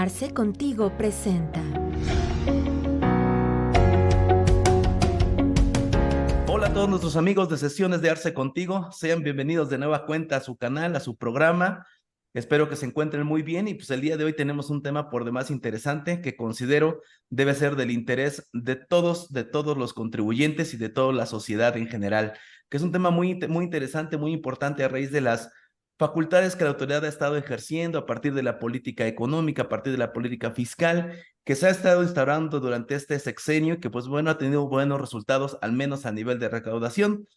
Arce Contigo presenta. Hola a todos nuestros amigos de Sesiones de Arce Contigo, sean bienvenidos de nueva cuenta a su canal, a su programa. Espero que se encuentren muy bien y pues el día de hoy tenemos un tema por demás interesante que considero debe ser del interés de todos los contribuyentes y de toda la sociedad en general, que es un tema muy interesante, muy importante a raíz de las facultades que la autoridad ha estado ejerciendo a partir de la política económica, a partir de la política fiscal, que se ha estado instaurando durante este sexenio y que pues bueno, ha tenido buenos resultados, al menos a nivel de recaudación.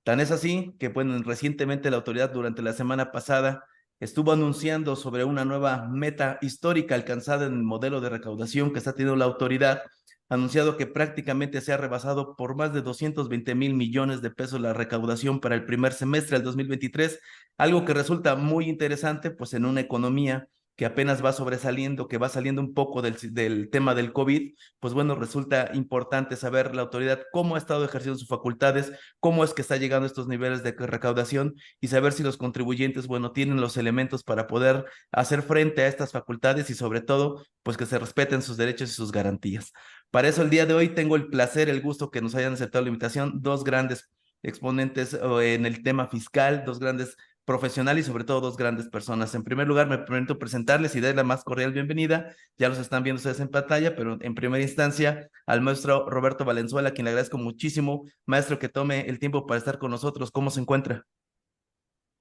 Tan es así que, bueno, recientemente la autoridad durante la semana pasada estuvo anunciando sobre una nueva meta histórica alcanzada en el modelo de recaudación que está teniendo la autoridad, anunciado que prácticamente se ha rebasado por más de 220 millones de pesos la recaudación para el primer semestre del 2023, algo que resulta muy interesante, pues en una economía que apenas va sobresaliendo, que va saliendo un poco del tema del COVID, pues bueno, resulta importante saber la autoridad cómo ha estado ejerciendo sus facultades, cómo es que está llegando a estos niveles de recaudación y saber si los contribuyentes, bueno, tienen los elementos para poder hacer frente a estas facultades y sobre todo, pues que se respeten sus derechos y sus garantías. Para eso el día de hoy tengo el placer, el gusto que nos hayan aceptado la invitación, dos grandes exponentes en el tema fiscal, dos grandes profesionales y sobre todo dos grandes personas. En primer lugar, me permito presentarles y dar la más cordial bienvenida. Ya los están viendo ustedes en pantalla, pero en primera instancia al maestro Roberto Valenzuela, a quien le agradezco muchísimo, maestro, que tome el tiempo para estar con nosotros. ¿Cómo se encuentra?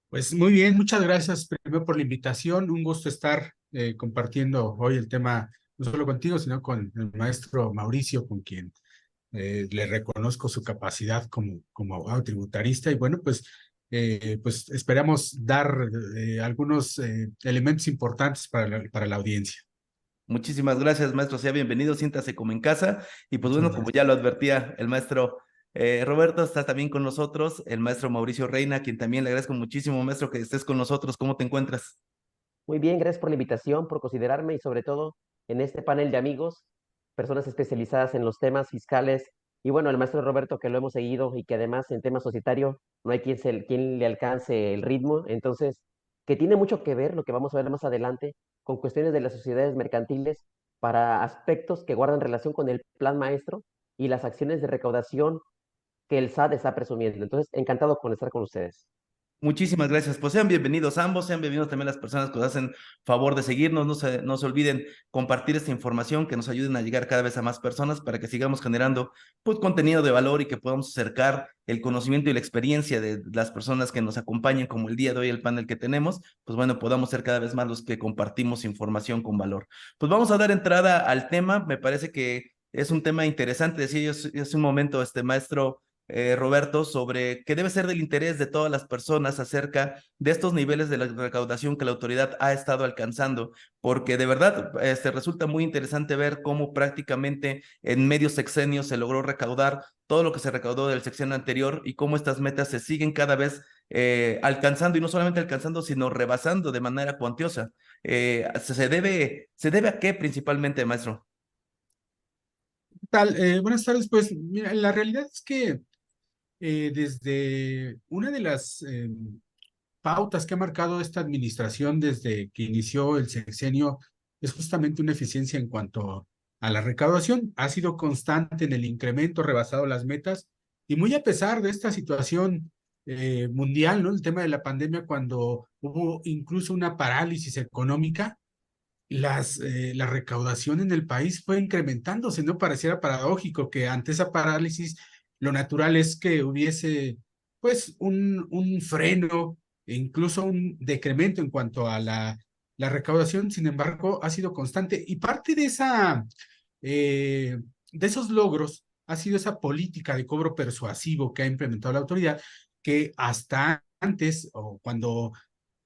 Pues muy bien, muchas gracias primero por la invitación. Un gusto estar compartiendo hoy el tema, no solo contigo, sino con el maestro Mauricio, con quien le reconozco su capacidad como abogado tributarista. Y bueno, pues esperamos dar algunos elementos importantes para la audiencia. Muchísimas gracias, maestro. Sea bienvenido, siéntase como en casa. Y pues Muchas bueno, como gracias. ya lo advertía el maestro Roberto, está también con nosotros el maestro Mauricio Reina, a quien también le agradezco muchísimo, maestro, que estés con nosotros. ¿Cómo te encuentras? Muy bien, gracias por la invitación, por considerarme y sobre todo en este panel de amigos, personas especializadas en los temas fiscales y bueno, el maestro Roberto que lo hemos seguido y que además en tema societario no hay quien le alcance el ritmo, entonces que tiene mucho que ver lo que vamos a ver más adelante con cuestiones de las sociedades mercantiles para aspectos que guardan relación con el plan maestro y las acciones de recaudación que el SAT está presumiendo. Entonces, encantado con estar con ustedes. Muchísimas gracias. Pues sean bienvenidos ambos, sean bienvenidos también las personas que nos hacen favor de seguirnos. No se olviden compartir esta información, que nos ayuden a llegar cada vez a más personas para que sigamos generando pues, contenido de valor y que podamos acercar el conocimiento y la experiencia de las personas que nos acompañan, como el día de hoy el panel que tenemos, pues bueno, podamos ser cada vez más los que compartimos información con valor. Pues vamos a dar entrada al tema. Me parece que es un tema interesante. Decía yo hace un momento, maestro Roberto, sobre qué debe ser del interés de todas las personas acerca de estos niveles de la recaudación que la autoridad ha estado alcanzando, porque de verdad resulta muy interesante ver cómo prácticamente en medio sexenio se logró recaudar todo lo que se recaudó del sexenio anterior y cómo estas metas se siguen cada vez alcanzando y no solamente alcanzando, sino rebasando de manera cuantiosa. ¿Se debe a qué principalmente, maestro? ¿Qué tal? Buenas tardes. Pues mira, la realidad es que desde una de las pautas que ha marcado esta administración desde que inició el sexenio es justamente una eficiencia en cuanto a la recaudación. Ha sido constante en el incremento, rebasado las metas, y muy a pesar de esta situación mundial, ¿no? El tema de la pandemia, cuando hubo incluso una parálisis económica, la recaudación en el país fue incrementándose, ¿no? Pareciera paradójico que ante esa parálisis lo natural es que hubiese pues un freno e incluso un decremento en cuanto a la recaudación. Sin embargo, ha sido constante y parte de esos logros ha sido esa política de cobro persuasivo que ha implementado la autoridad, que hasta antes o cuando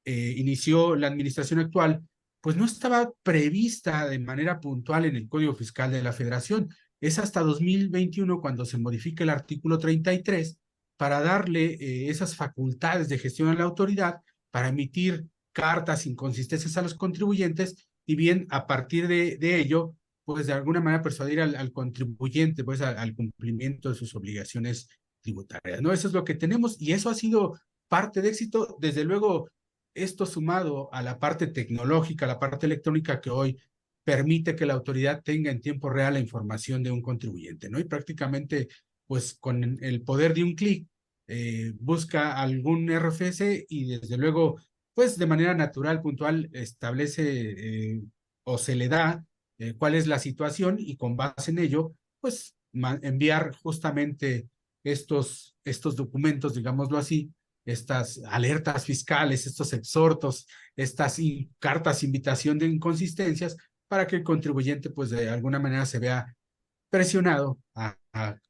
inició la administración actual, pues no estaba prevista de manera puntual en el Código Fiscal de la Federación. Es hasta 2021 cuando se modifica el artículo 33 para darle esas facultades de gestión a la autoridad para emitir cartas inconsistencias a los contribuyentes y bien a partir de ello, pues de alguna manera persuadir al contribuyente pues al cumplimiento de sus obligaciones tributarias, ¿no? Eso es lo que tenemos y eso ha sido parte de éxito. Desde luego, esto sumado a la parte tecnológica, a la parte electrónica que hoy permite que la autoridad tenga en tiempo real la información de un contribuyente, ¿no? Y prácticamente, pues con el poder de un clic, busca algún RFC y desde luego, pues de manera natural, puntual, establece o se le da cuál es la situación y con base en ello, pues enviar justamente estos documentos, digámoslo así, estas alertas fiscales, estos exhortos, estas cartas invitación de inconsistencias para que el contribuyente pues de alguna manera se vea presionado a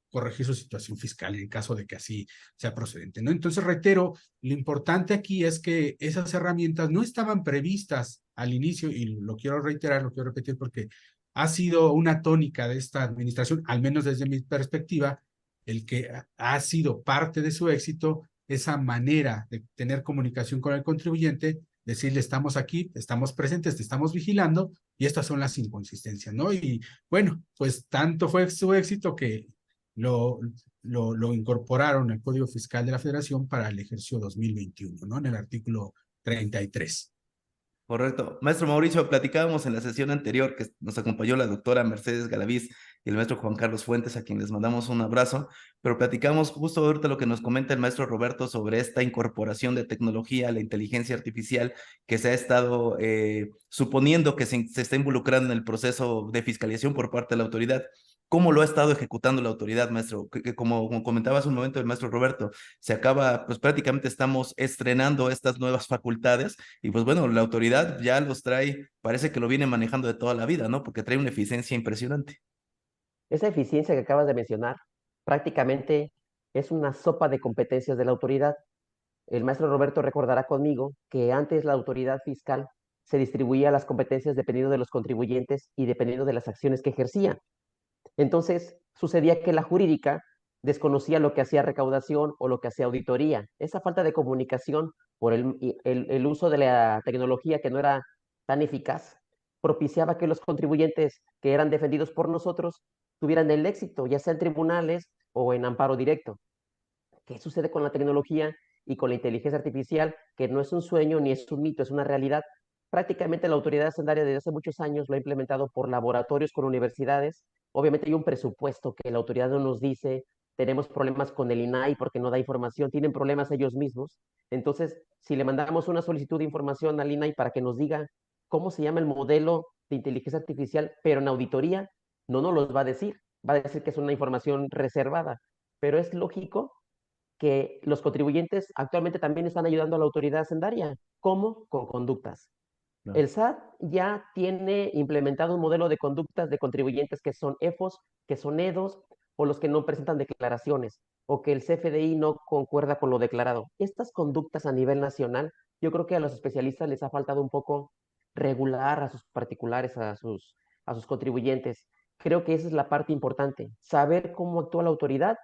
corregir su situación fiscal en caso de que así sea procedente, ¿no? Entonces, reitero, lo importante aquí es que esas herramientas no estaban previstas al inicio, y lo quiero reiterar, lo quiero repetir porque ha sido una tónica de esta administración, al menos desde mi perspectiva, el que ha sido parte de su éxito, esa manera de tener comunicación con el contribuyente, decirle estamos aquí, estamos presentes, te estamos vigilando, y estas son las inconsistencias, ¿no? Y bueno, pues tanto fue su éxito que lo incorporaron al Código Fiscal de la Federación para el ejercicio 2021, ¿no? En el artículo 33. Correcto. Maestro Mauricio, platicábamos en la sesión anterior que nos acompañó la doctora Mercedes Galaviz y el maestro Juan Carlos Fuentes, a quien les mandamos un abrazo, pero platicamos justo ahorita lo que nos comenta el maestro Roberto sobre esta incorporación de tecnología, la inteligencia artificial, que se ha estado suponiendo que se está involucrando en el proceso de fiscalización por parte de la autoridad. ¿Cómo lo ha estado ejecutando la autoridad, maestro? Como comentaba hace un momento el maestro Roberto, se acaba, pues prácticamente estamos estrenando estas nuevas facultades y pues bueno, la autoridad ya los trae, parece que lo viene manejando de toda la vida, ¿no? Porque trae una eficiencia impresionante. Esa eficiencia que acabas de mencionar prácticamente es una sopa de competencias de la autoridad. El maestro Roberto recordará conmigo que antes la autoridad fiscal se distribuía las competencias dependiendo de los contribuyentes y dependiendo de las acciones que ejercía. Entonces, sucedía que la jurídica desconocía lo que hacía recaudación o lo que hacía auditoría. Esa falta de comunicación por el uso de la tecnología que no era tan eficaz propiciaba que los contribuyentes que eran defendidos por nosotros tuvieran el éxito, ya sea en tribunales o en amparo directo. ¿Qué sucede con la tecnología y con la inteligencia artificial? Que no es un sueño ni es un mito, es una realidad. Prácticamente la autoridad hacendaria desde hace muchos años lo ha implementado por laboratorios con universidades. Obviamente hay un presupuesto que la autoridad no nos dice, tenemos problemas con el INAI porque no da información, tienen problemas ellos mismos. Entonces, si le mandamos una solicitud de información al INAI para que nos diga cómo se llama el modelo de inteligencia artificial, pero en auditoría, no nos los va a decir, va a decir que es una información reservada. Pero es lógico que los contribuyentes actualmente también están ayudando a la autoridad hacendaria. ¿Cómo? Con conductas. No. El SAT ya tiene implementado un modelo de conductas de contribuyentes que son EFOS, que son EDOS, o los que no presentan declaraciones, o que el CFDI no concuerda con lo declarado. Estas conductas a nivel nacional, yo creo que a los especialistas les ha faltado un poco regular a sus particulares, a sus contribuyentes. Creo que esa es la parte importante, saber cómo actúa la autoridad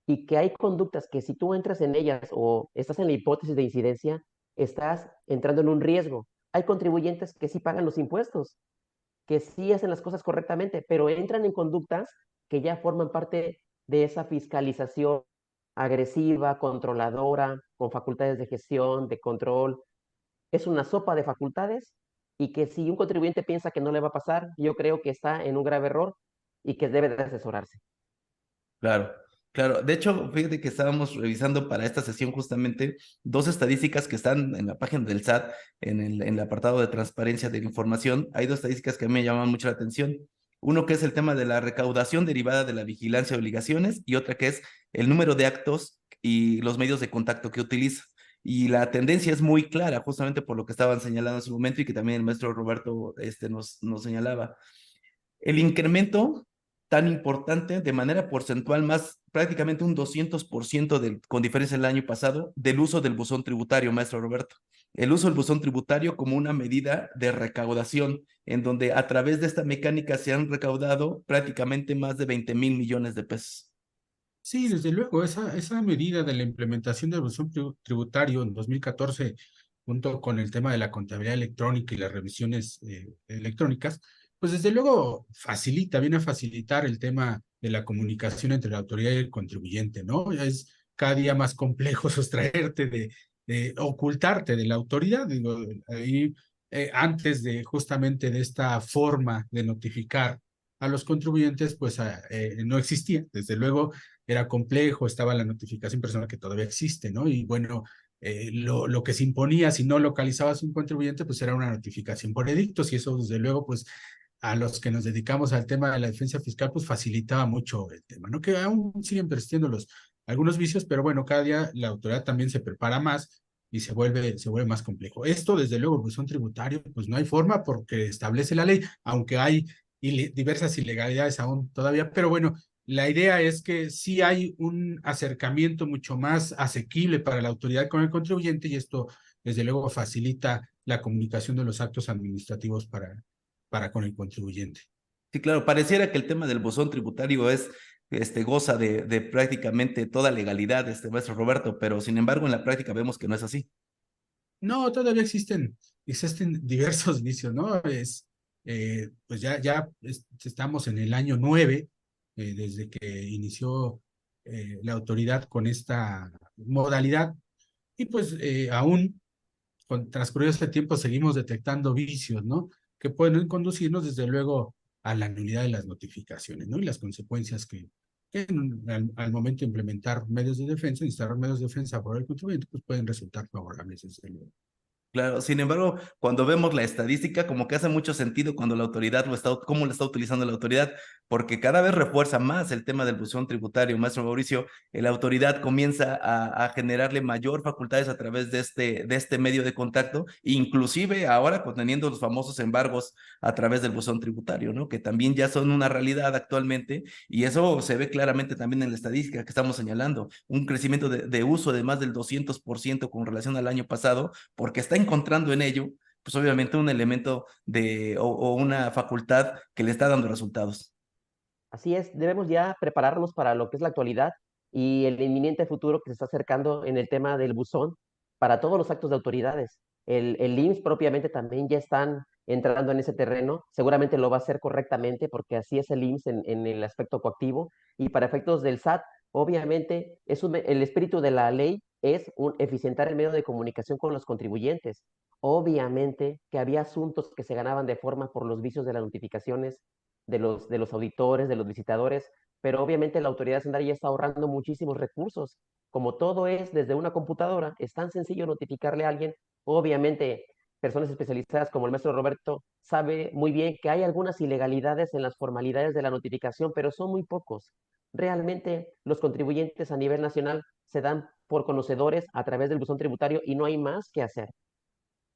y que hay conductas que si tú entras en ellas o estás en la hipótesis de incidencia, estás entrando en un riesgo. Hay contribuyentes que sí pagan los impuestos, que sí hacen las cosas correctamente, pero entran en conductas que ya forman parte de esa fiscalización agresiva, controladora, con facultades de gestión, de control. Es una sopa de facultades y que si un contribuyente piensa que no le va a pasar, yo creo que está en un grave error y que debe de asesorarse. Claro, claro. De hecho, fíjate que estábamos revisando para esta sesión justamente dos estadísticas que están en la página del SAT, en el apartado de transparencia de la información. Hay dos estadísticas que a mí me llaman mucho la atención. Uno que es el tema de la recaudación derivada de la vigilancia de obligaciones y otra que es el número de actos y los medios de contacto que utiliza. Y la tendencia es muy clara, justamente por lo que estaban señalando en su momento y que también el maestro Roberto nos señalaba. El incremento tan importante de manera porcentual, más prácticamente un 200% con diferencia del año pasado, del uso del buzón tributario, maestro Roberto. El uso del buzón tributario como una medida de recaudación, en donde a través de esta mecánica se han recaudado prácticamente más de 20,000 millones de pesos. Sí, desde luego, esa medida de la implementación del buzón tributario en 2014, junto con el tema de la contabilidad electrónica y las revisiones electrónicas, pues desde luego viene a facilitar el tema de la comunicación entre la autoridad y el contribuyente, ¿no? Ya es cada día más complejo sustraerte de ocultarte de la autoridad. Digo, ahí antes de justamente de esta forma de notificar a los contribuyentes, pues no existía. Desde luego era complejo, estaba la notificación personal que todavía existe, ¿no? Y bueno, lo que se imponía si no localizabas un contribuyente, pues era una notificación por edictos y eso desde luego, pues a los que nos dedicamos al tema de la defensa fiscal, pues facilitaba mucho el tema, ¿no? Que aún siguen persistiendo algunos vicios, pero bueno, cada día la autoridad también se prepara más y se vuelve más complejo. Esto, desde luego, pues un tributario, pues no hay forma porque establece la ley, aunque hay diversas ilegalidades aún todavía, pero bueno, la idea es que sí hay un acercamiento mucho más asequible para la autoridad con el contribuyente y esto, desde luego, facilita la comunicación de los actos administrativos para con el contribuyente. Sí, claro, pareciera que el tema del buzón tributario es, goza de prácticamente toda legalidad, maestro Roberto, pero sin embargo en la práctica vemos que no es así. No, todavía existen diversos vicios, ¿no? Pues estamos en el año 9, desde que inició la autoridad con esta modalidad, y pues aún con transcurrido este tiempo seguimos detectando vicios, ¿no? Que pueden conducirnos desde luego a la nulidad de las notificaciones, ¿no? Y las consecuencias que al momento de implementar medios de defensa, instalar medios de defensa por el contribuyente, pues pueden resultar favorables, desde luego. Claro, sin embargo, cuando vemos la estadística, como que hace mucho sentido cuando la autoridad cómo lo está utilizando la autoridad, porque cada vez refuerza más el tema del buzón tributario, maestro Mauricio, la autoridad comienza a generarle mayor facultades a través de este medio de contacto, inclusive ahora teniendo los famosos embargos a través del buzón tributario, ¿no? Que también ya son una realidad actualmente, y eso se ve claramente también en la estadística que estamos señalando, un crecimiento de uso de más del 200% con relación al año pasado, porque está encontrando en ello, pues obviamente un elemento o una facultad que le está dando resultados. Así es, debemos ya prepararnos para lo que es la actualidad y el inminente futuro que se está acercando en el tema del buzón para todos los actos de autoridades. El IMSS propiamente también ya están entrando en ese terreno, seguramente lo va a hacer correctamente porque así es el IMSS en el aspecto coactivo y para efectos del SAT, obviamente el espíritu de la ley es eficientar el medio de comunicación con los contribuyentes. Obviamente que había asuntos que se ganaban de forma por los vicios de las notificaciones de los auditores, de los visitadores, pero obviamente la autoridad hacendaria ya está ahorrando muchísimos recursos. Como todo es desde una computadora, es tan sencillo notificarle a alguien. Obviamente, personas especializadas como el maestro Roberto sabe muy bien que hay algunas ilegalidades en las formalidades de la notificación, pero son muy pocos. Realmente los contribuyentes a nivel nacional se dan por conocedores a través del buzón tributario y no hay más que hacer.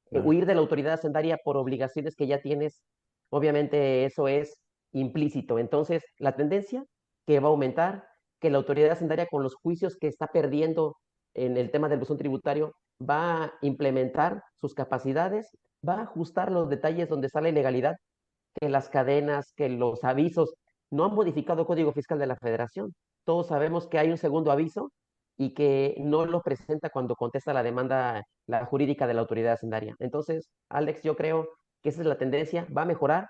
Claro. Huir de la autoridad hacendaria por obligaciones que ya tienes, obviamente eso es implícito. Entonces, la tendencia que va a aumentar, que la autoridad hacendaria con los juicios que está perdiendo en el tema del buzón tributario, va a implementar sus capacidades, va a ajustar los detalles donde sale ilegalidad, que las cadenas, que los avisos, no han modificado el Código Fiscal de la Federación. Todos sabemos que hay un segundo aviso y que no lo presenta cuando contesta la demanda la jurídica de la autoridad hacendaria. Entonces, Alex, yo creo que esa es la tendencia, va a mejorar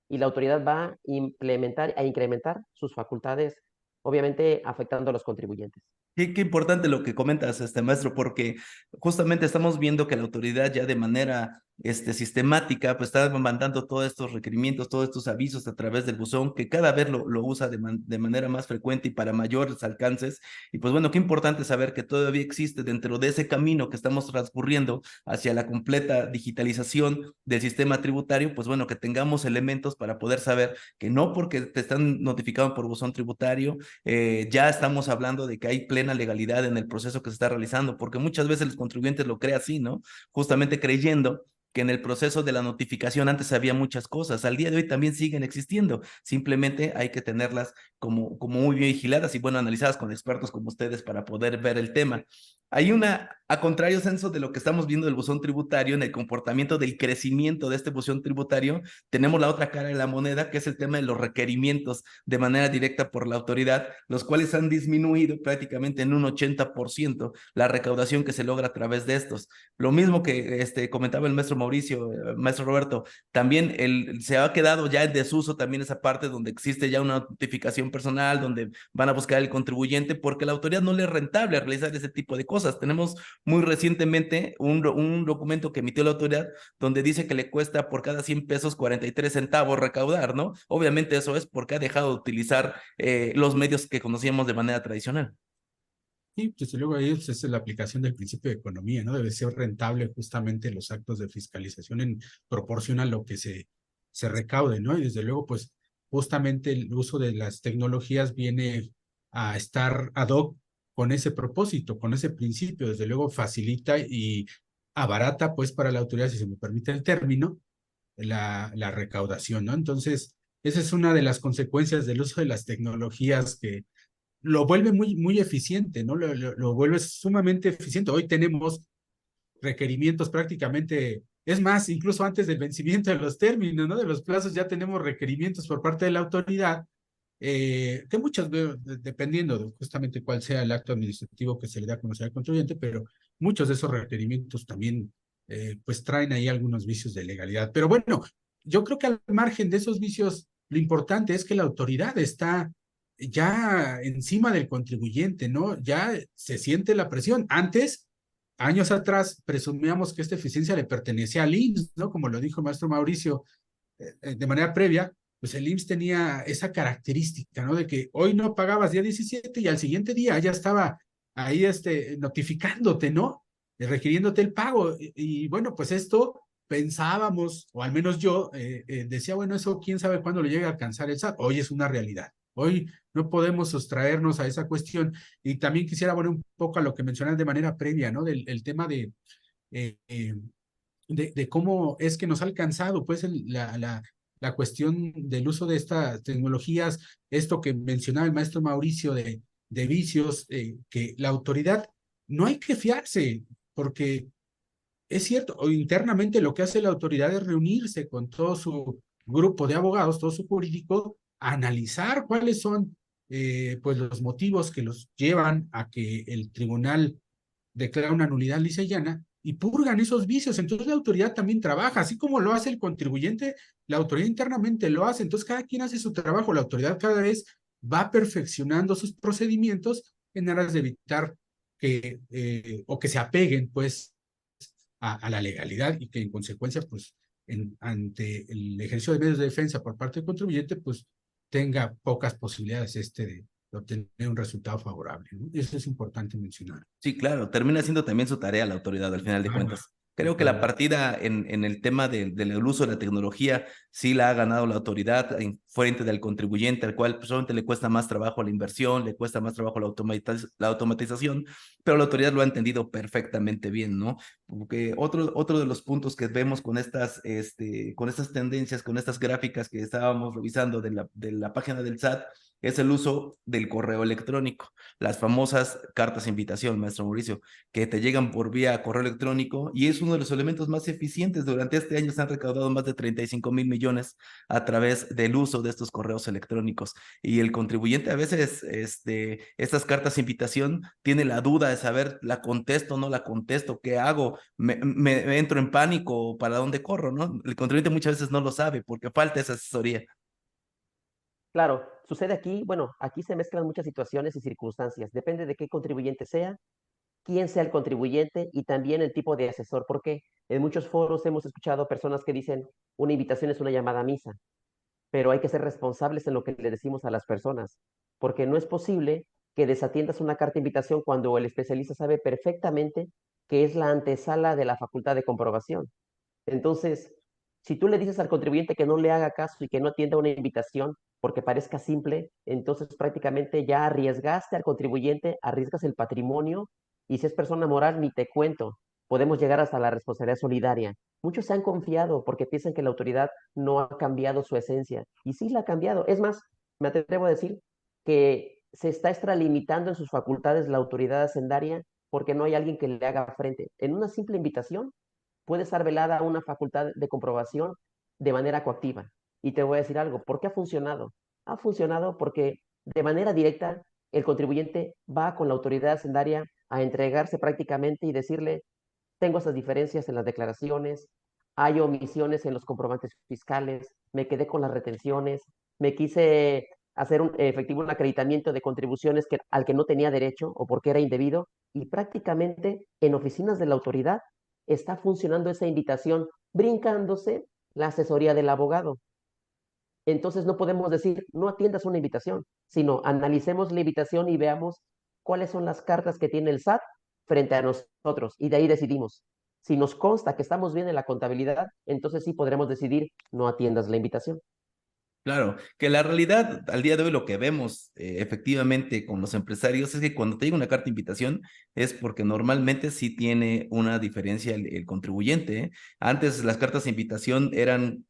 y la autoridad va a implementar, a incrementar sus facultades, obviamente afectando a los contribuyentes. Qué importante lo que comentas, maestro, porque justamente estamos viendo que la autoridad ya de manera sistemática, pues está mandando todos estos requerimientos, todos estos avisos a través del buzón, que cada vez lo usa de manera más frecuente y para mayores alcances. Y pues bueno, qué importante saber que todavía existe dentro de ese camino que estamos transcurriendo hacia la completa digitalización del sistema tributario, pues bueno, que tengamos elementos para poder saber que no porque te están notificando por buzón tributario, ya estamos hablando de que hay plena legalidad en el proceso que se está realizando, porque muchas veces los contribuyentes lo creen así, ¿no? Justamente creyendo que en el proceso de la notificación antes había muchas cosas, al día de hoy también siguen existiendo, simplemente hay que tenerlas como muy bien vigiladas y bueno, analizadas con expertos como ustedes para poder ver el tema. Hay a contrario censo de lo que estamos viendo del buzón tributario, en el comportamiento del crecimiento de este buzón tributario, tenemos la otra cara de la moneda, que es el tema de los requerimientos de manera directa por la autoridad, los cuales han disminuido prácticamente en un 80% la recaudación que se logra a través de estos. Lo mismo que comentaba el maestro Mauricio, maestro Roberto, también se ha quedado ya en desuso también esa parte donde existe ya una notificación personal, donde van a buscar el contribuyente, porque la autoridad no le es rentable realizar ese tipo de cosas. cosas. Tenemos muy recientemente un documento que emitió la autoridad donde dice que le cuesta por cada 100 pesos 43 centavos recaudar, ¿no? Obviamente eso es porque ha dejado de utilizar los medios que conocíamos de manera tradicional. Sí, desde luego ahí pues, es la aplicación del principio de economía, ¿no? Debe ser rentable justamente los actos de fiscalización en proporción a lo que se recaude, ¿no? Y desde luego, pues, justamente el uso de las tecnologías viene a estar ad hoc con ese propósito, con ese principio. Desde luego facilita y abarata, pues, para la autoridad, si se me permite el término, la recaudación, ¿no? Entonces, esa es una de las consecuencias del uso de las tecnologías que lo vuelve muy eficiente, ¿no? Lo vuelve sumamente eficiente. Hoy tenemos requerimientos prácticamente, es más, incluso antes del vencimiento de los términos, ¿no? De los plazos ya tenemos requerimientos por parte de la autoridad, que muchas, dependiendo de justamente cuál sea el acto administrativo que se le da a conocer al contribuyente, pero muchos de esos requerimientos también, pues traen ahí algunos vicios de legalidad. Pero bueno, yo creo que al margen de esos vicios, lo importante es que la autoridad está ya encima del contribuyente, ¿no? Ya se siente la presión. Antes, años atrás, presumíamos que esta eficiencia le pertenecía al IMSS, ¿no? Como lo dijo el maestro Mauricio de manera previa, pues el IMSS tenía esa característica, ¿no? De que hoy no pagabas día 17 y al siguiente día ya estaba ahí notificándote, ¿no? Requiriéndote el pago. Bueno, pues esto pensábamos, o al menos yo, decía, bueno, eso quién sabe cuándo lo llegue a alcanzar el SAT. Hoy es una realidad. Hoy no podemos sustraernos a esa cuestión. Y también quisiera volver un poco a lo que mencionas de manera previa, ¿no? El tema eh, eh, de cómo es que nos ha alcanzado, pues, la cuestión del uso de estas tecnologías, esto que mencionaba el maestro Mauricio de vicios, que la autoridad no hay que fiarse, porque es cierto, o internamente lo que hace la autoridad es reunirse con todo su grupo de abogados, todo su jurídico, a analizar cuáles son pues los motivos que los llevan a que el tribunal declara una nulidad lisa y llana y purgan esos vicios. Entonces la autoridad también trabaja, así como lo hace el contribuyente, la autoridad internamente lo hace. Entonces cada quien hace su trabajo, la autoridad cada vez va perfeccionando sus procedimientos en aras de evitar que o que se apeguen pues a la legalidad y que en consecuencia pues ante el ejercicio de medios de defensa por parte del contribuyente pues tenga pocas posibilidades de obtener un resultado favorable, ¿no? Eso es importante mencionar. Sí, claro, termina siendo también su tarea la autoridad al final de Ah, cuentas. Creo que la partida en el tema del uso de la tecnología sí la ha ganado la autoridad en frente del contribuyente, al cual pues, solamente le cuesta más trabajo la inversión, le cuesta más trabajo la automatización, pero la autoridad lo ha entendido perfectamente bien, ¿no? Porque otro de los puntos que vemos con estas tendencias, con estas gráficas que estábamos revisando de la página del SAT, es el uso del correo electrónico, las famosas cartas de invitación, maestro Mauricio, que te llegan por vía correo electrónico y es uno de los elementos más eficientes. Durante este año se han recaudado más de 35,000 millones a través del uso de estos correos electrónicos y el contribuyente a veces, estas cartas de invitación tiene la duda de saber, ¿la contesto o no la contesto? ¿Qué hago? ¿Me entro en pánico? ¿Para dónde corro? ¿No? El contribuyente muchas veces no lo sabe porque falta esa asesoría. Claro, sucede aquí, bueno, aquí se mezclan muchas situaciones y circunstancias. Depende de qué contribuyente sea, quién sea el contribuyente y también el tipo de asesor. Porque en muchos foros hemos escuchado personas que dicen, una invitación es una llamada a misa, pero hay que ser responsables en lo que le decimos a las personas, porque no es posible que desatiendas una carta de invitación cuando el especialista sabe perfectamente que es la antesala de la facultad de comprobación. Entonces, si tú le dices al contribuyente que no le haga caso y que no atienda una invitación porque parezca simple, entonces prácticamente ya arriesgaste al contribuyente, arriesgas el patrimonio y si es persona moral, ni te cuento. Podemos llegar hasta la responsabilidad solidaria. Muchos se han confiado porque piensan que la autoridad no ha cambiado su esencia. Y sí la ha cambiado. Es más, me atrevo a decir que se está extralimitando en sus facultades la autoridad hacendaria porque no hay alguien que le haga frente. En una simple invitación puede estar velada una facultad de comprobación de manera coactiva. Y te voy a decir algo, ¿por qué ha funcionado? Ha funcionado porque de manera directa el contribuyente va con la autoridad hacendaria a entregarse prácticamente y decirle, tengo esas diferencias en las declaraciones, hay omisiones en los comprobantes fiscales, me quedé con las retenciones, me quise hacer efectivo un acreditamiento de contribuciones al que no tenía derecho o porque era indebido, y prácticamente en oficinas de la autoridad está funcionando esa invitación, brincándose la asesoría del abogado. Entonces no podemos decir, no atiendas una invitación, sino analicemos la invitación y veamos cuáles son las cartas que tiene el SAT frente a nosotros, y de ahí decidimos. Si nos consta que estamos bien en la contabilidad, entonces sí podremos decidir, no atiendas la invitación. Claro, que la realidad al día de hoy lo que vemos efectivamente con los empresarios es que cuando te llega una carta de invitación es porque normalmente sí tiene una diferencia el contribuyente. ¿Eh? Antes las cartas de invitación eran,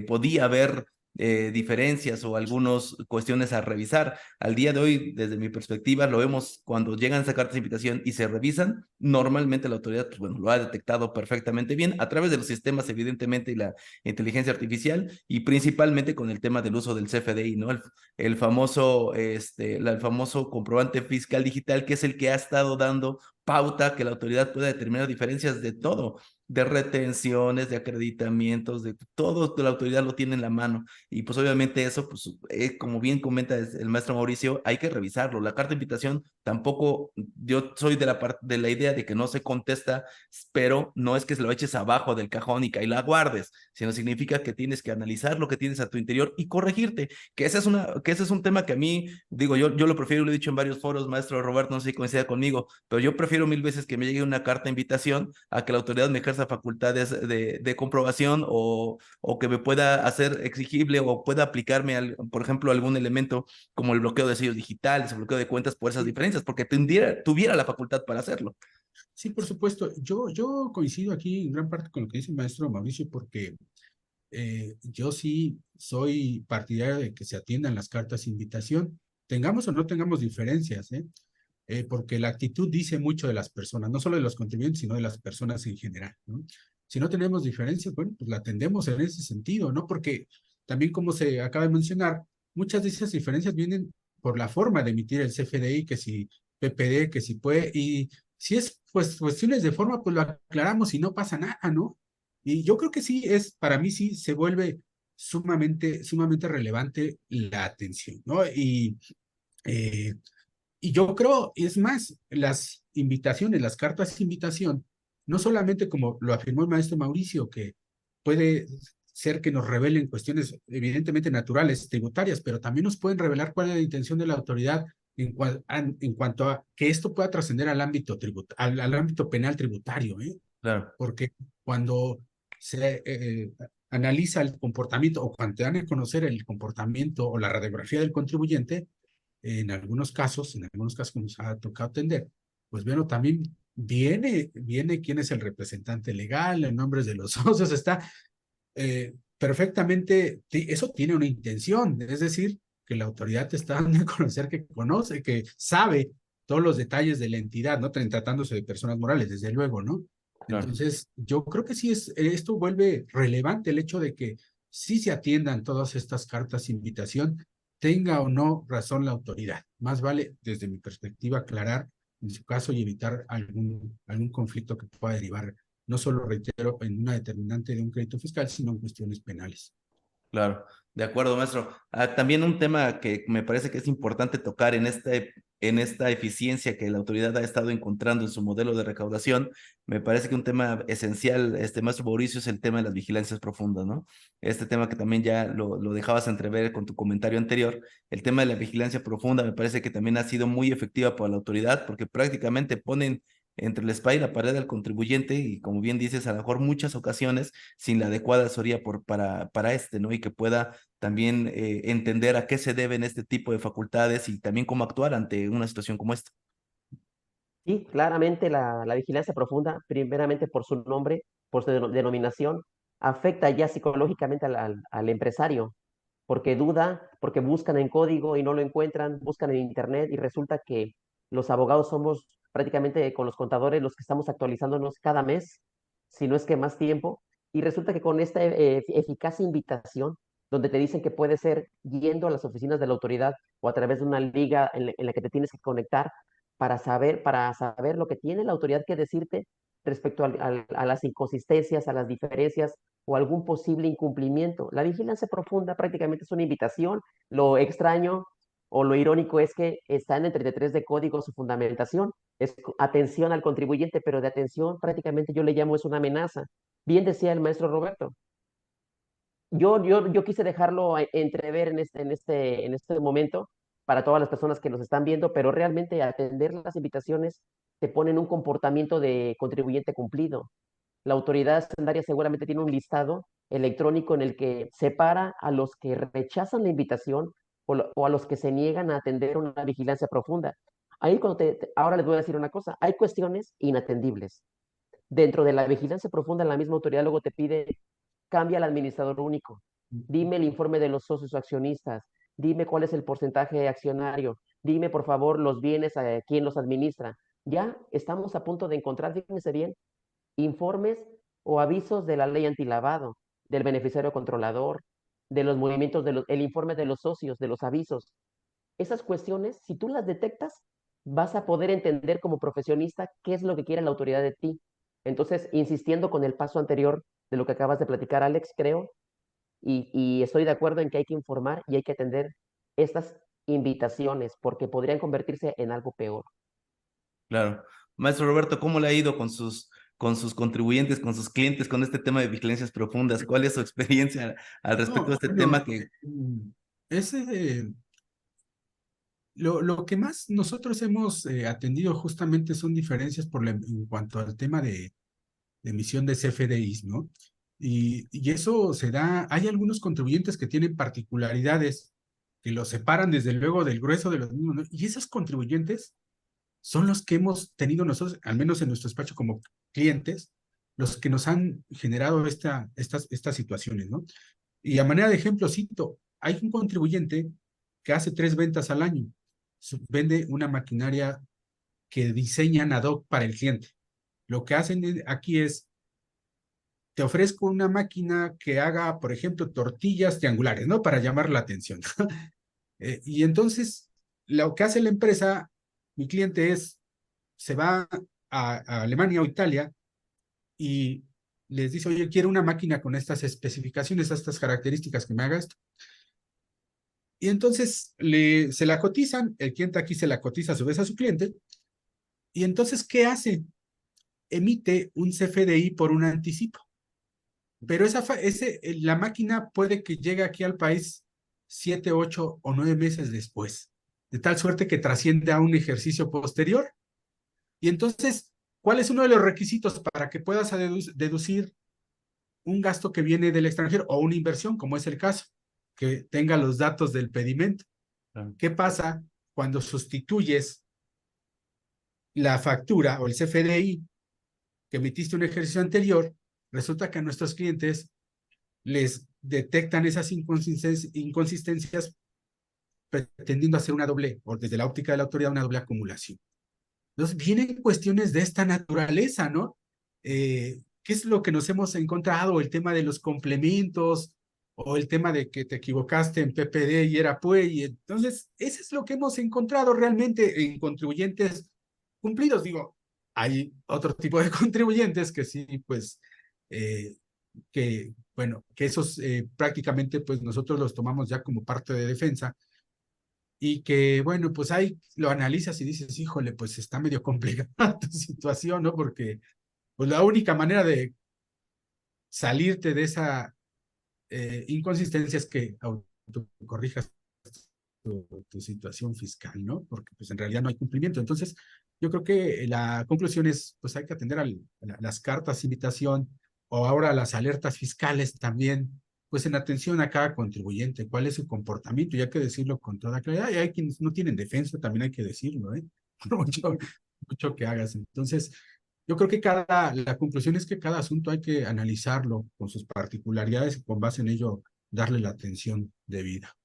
podía haber diferencias o algunas cuestiones a revisar. Al día de hoy, desde mi perspectiva, lo vemos cuando llegan esas cartas de invitación y se revisan, normalmente la autoridad, pues bueno, lo ha detectado perfectamente bien a través de los sistemas, evidentemente, y la inteligencia artificial y principalmente con el tema del uso del CFDI, ¿no? El famoso, el famoso comprobante fiscal digital, que es el que ha estado dando pauta que la autoridad pueda determinar diferencias de todo, de retenciones, de acreditamientos, de todo, la autoridad lo tiene en la mano. Y pues obviamente eso, pues como bien comenta el maestro Mauricio, hay que revisarlo. La carta de invitación tampoco, yo soy de la idea de que no se contesta, pero no es que se lo eches abajo del cajón y que ahí la guardes, sino significa que tienes que analizar lo que tienes a tu interior y corregirte, que ese es un tema que a mí, digo, yo lo prefiero, lo he dicho en varios foros, maestro Roberto, no sé si coincide conmigo, pero yo prefiero mil veces que me llegue una carta de invitación a que la autoridad me ejerza facultades de comprobación o que me pueda hacer exigible o pueda aplicarme, por ejemplo, algún elemento como el bloqueo de sellos digitales, el bloqueo de cuentas por esas Sí, diferencias, porque tuviera la facultad para hacerlo. sí, por supuesto. Yo coincido aquí en gran parte con lo que dice el maestro Mauricio, porque yo sí soy partidario de que se atiendan las cartas de invitación, tengamos o no tengamos diferencias, porque la actitud dice mucho de las personas, no solo de los contribuyentes, sino de las personas en general, ¿no? Si no tenemos diferencias, bueno, pues la atendemos en ese sentido, ¿no? Porque también, como se acaba de mencionar, muchas de esas diferencias vienen por la forma de emitir el CFDI, que si PPD, que si puede, y si es pues cuestiones de forma, pues lo aclaramos y no pasa nada, ¿no? Y yo creo que sí, para mí sí se vuelve sumamente relevante la atención, ¿no? Eh, y yo creo, es más, las invitaciones, las cartas de invitación, no solamente como lo afirmó el maestro Mauricio, que puede ser que nos revelen cuestiones evidentemente naturales, tributarias, pero también nos pueden revelar cuál es la intención de la autoridad en cuanto a que esto pueda trascender al ámbito al ámbito penal tributario, ¿eh? Claro. Porque cuando se analiza el comportamiento o cuando te dan a conocer el comportamiento o la radiografía del contribuyente, en algunos casos que nos ha tocado atender, pues bueno, también viene quién es el representante legal, en nombres de los socios, está perfectamente, eso tiene una intención, es decir, que la autoridad te está dando a conocer que conoce, que sabe todos los detalles de la entidad, ¿no? Tratándose de personas morales, desde luego, ¿no? Claro. Entonces, yo creo que sí esto vuelve relevante el hecho de que sí se atiendan todas estas cartas de invitación, tenga o no razón la autoridad. Más vale, desde mi perspectiva, aclarar en su caso y evitar algún conflicto que pueda derivar, no solo, reitero, en una determinante de un crédito fiscal, sino en cuestiones penales. Claro, de acuerdo, maestro. También un tema que me parece que es importante tocar en esta eficiencia que la autoridad ha estado encontrando en su modelo de recaudación, me parece que un tema esencial, maestro Mauricio, es el tema de las vigilancias profundas, ¿no? Este tema que también ya lo dejabas entrever con tu comentario anterior, el tema de la vigilancia profunda me parece que también ha sido muy efectiva para la autoridad porque prácticamente ponen entre la espalda y la pared al contribuyente y como bien dices, a lo mejor muchas ocasiones sin la adecuada asesoría para ¿no? Y que pueda también entender a qué se deben este tipo de facultades y también cómo actuar ante una situación como esta. Sí, claramente la vigilancia profunda, primeramente por su nombre, por su denominación, afecta ya psicológicamente al empresario, porque duda, porque buscan en código y no lo encuentran, buscan en internet y resulta que los abogados somos prácticamente con los contadores los que estamos actualizándonos cada mes, si no es que más tiempo, y resulta que con esta eficaz invitación, donde te dicen que puede ser yendo a las oficinas de la autoridad o a través de una liga en la que te tienes que conectar para saber lo que tiene la autoridad que decirte, respecto a las inconsistencias, a las diferencias o algún posible incumplimiento. La vigilancia profunda prácticamente es una invitación. Lo extraño o lo irónico es que está en el 33 de código su fundamentación. Es atención al contribuyente, pero de atención prácticamente yo le llamo es una amenaza. Bien decía el maestro Roberto. Yo quise dejarlo entrever en este momento para todas las personas que nos están viendo, pero realmente atender las invitaciones te pone en un comportamiento de contribuyente cumplido. La autoridad hacendaria seguramente tiene un listado electrónico en el que separa a los que rechazan la invitación o a los que se niegan a atender una vigilancia profunda. Ahí ahora les voy a decir una cosa, hay cuestiones inatendibles. Dentro de la vigilancia profunda, la misma autoridad luego te pide, cambia al administrador único, dime el informe de los socios accionistas, dime cuál es el porcentaje accionario, dime por favor los bienes a quién los administra. Ya estamos a punto de encontrar, fíjense bien, informes o avisos de la ley antilavado, del beneficiario controlador, de los movimientos, el informe de los socios, de los avisos. Esas cuestiones, si tú las detectas, vas a poder entender como profesionista qué es lo que quiere la autoridad de ti. Entonces, insistiendo con el paso anterior de lo que acabas de platicar, Alex, creo, y estoy de acuerdo en que hay que informar y hay que atender estas invitaciones porque podrían convertirse en algo peor. Claro. Maestro Roberto, ¿cómo le ha ido con sus contribuyentes, con sus clientes, con este tema de vigilancias profundas? ¿Cuál es su experiencia al respecto de No, este bueno, tema que... ese, lo que más nosotros hemos atendido justamente son diferencias en cuanto al tema de emisión de CFDIs, ¿no? Y eso se da, hay algunos contribuyentes que tienen particularidades que los separan desde luego del grueso de los mismos, ¿no? Y esos contribuyentes son los que hemos tenido nosotros, al menos en nuestro despacho como clientes, los que nos han generado estas situaciones, ¿no? Y a manera de ejemplo, cito, hay un contribuyente que hace 3 ventas al año, vende una maquinaria que diseñan ad hoc para el cliente. Lo que hacen aquí es, te ofrezco una máquina que haga, por ejemplo, tortillas triangulares, ¿no? Para llamar la atención. Y entonces, lo que hace la empresa, mi cliente se va a Alemania o Italia y les dice, oye, quiero una máquina con estas especificaciones, estas características que me haga esto. Y entonces se la cotizan, el cliente aquí se la cotiza a su vez a su cliente, y entonces, ¿qué hace? Emite un CFDI por un anticipo. Pero la máquina puede que llegue aquí al país 7, 8 o 9 meses después, de tal suerte que trasciende a un ejercicio posterior. Y entonces, ¿cuál es uno de los requisitos para que puedas deducir un gasto que viene del extranjero o una inversión, como es el caso, que tenga los datos del pedimento? ¿Qué pasa cuando sustituyes la factura o el CFDI que emitiste un ejercicio anterior? Resulta que a nuestros clientes les detectan esas inconsistencias pretendiendo hacer una doble, o desde la óptica de la autoridad, una doble acumulación. Entonces, vienen cuestiones de esta naturaleza, ¿no? ¿Qué es lo que nos hemos encontrado? El tema de los complementos, o el tema de que te equivocaste en PPD y era PUE, y entonces, eso es lo que hemos encontrado realmente en contribuyentes cumplidos. Digo, hay otro tipo de contribuyentes que sí, pues, bueno, que esos prácticamente, pues, nosotros los tomamos ya como parte de defensa, y que, bueno, pues ahí lo analizas y dices, híjole, pues está medio complicada tu situación, ¿no? Porque, pues, la única manera de salirte de esa inconsistencia es que autocorrijas tu situación fiscal, ¿no? Porque, pues, en realidad no hay cumplimiento. Entonces, yo creo que la conclusión es, pues, hay que atender a las cartas de invitación, o ahora las alertas fiscales también, pues, en atención a cada contribuyente, cuál es su comportamiento, y hay que decirlo con toda claridad. Y hay quienes no tienen defensa, también hay que decirlo, ¿eh? Mucho que hagas. Entonces, yo creo que la conclusión es que cada asunto hay que analizarlo con sus particularidades y con base en ello darle la atención debida.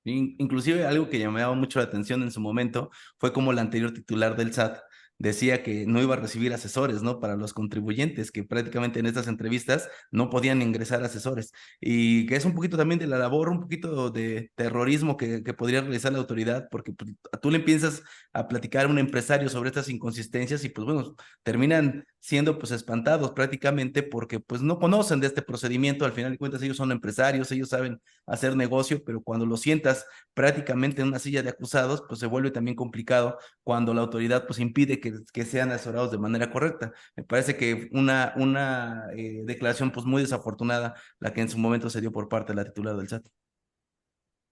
Inclusive algo que llamaba mucho la atención en su momento fue como la anterior titular del SAT decía que no iba a recibir asesores, ¿no? Para los contribuyentes, que prácticamente en estas entrevistas no podían ingresar asesores. Y que es un poquito también de la labor, un poquito de terrorismo que podría realizar la autoridad, porque pues, tú le empiezas a platicar a un empresario sobre estas inconsistencias y pues bueno, terminan siendo pues espantados prácticamente porque pues no conocen de este procedimiento. Al final de cuentas ellos son empresarios, ellos saben hacer negocio, pero cuando lo sientas prácticamente en una silla de acusados, pues se vuelve también complicado cuando la autoridad pues impide que sean asesorados de manera correcta. Me parece que una declaración pues muy desafortunada la que en su momento se dio por parte de la titular del SAT.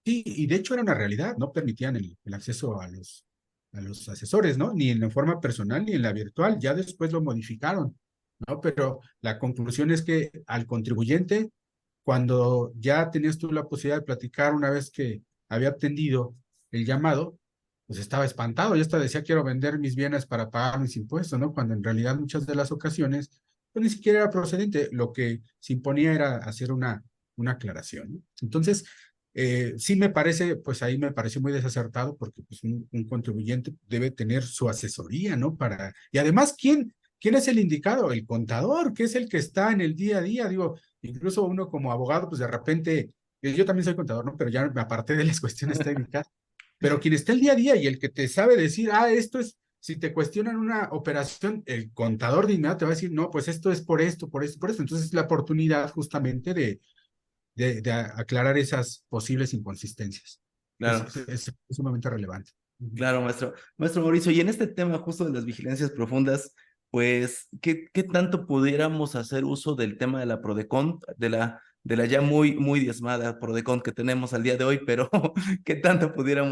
Sí, y de hecho era una realidad, no permitían el acceso a los asesores, ¿no? Ni en la forma personal ni en la virtual, ya después lo modificaron, ¿no? Pero la conclusión es que al contribuyente, cuando ya tenías tú la posibilidad de platicar una vez que había atendido el llamado, pues estaba espantado, ya hasta decía quiero vender mis bienes para pagar mis impuestos, ¿no? Cuando en realidad muchas de las ocasiones, pues ni siquiera era procedente, lo que se imponía era hacer una aclaración, ¿no? Entonces, sí me parece, pues ahí me pareció muy desacertado porque pues un contribuyente debe tener su asesoría, ¿no? Y además, ¿quién es el indicado? El contador, que es el que está en el día a día. Digo, incluso uno como abogado, pues de repente, yo también soy contador, ¿no? Pero ya me aparté de las cuestiones técnicas. Pero quien está el día a día y el que te sabe decir, esto es, si te cuestionan una operación, el contador de inmediato te va a decir, no, pues esto es por esto, por esto, por esto. Entonces, es la oportunidad justamente de aclarar esas posibles inconsistencias. Claro. Es sumamente relevante. Claro, maestro. Maestro Mauricio, y en este tema justo de las vigilancias profundas, pues, ¿qué tanto pudiéramos hacer uso del tema de la Prodecon, de la ya muy diezmada Prodecon que tenemos al día de hoy, pero qué tanto pudiera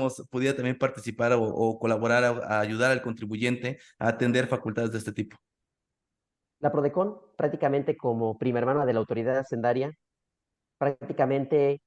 también participar o colaborar a ayudar al contribuyente a atender facultades de este tipo? La Prodecon, prácticamente como prima hermana de la autoridad hacendaria, prácticamente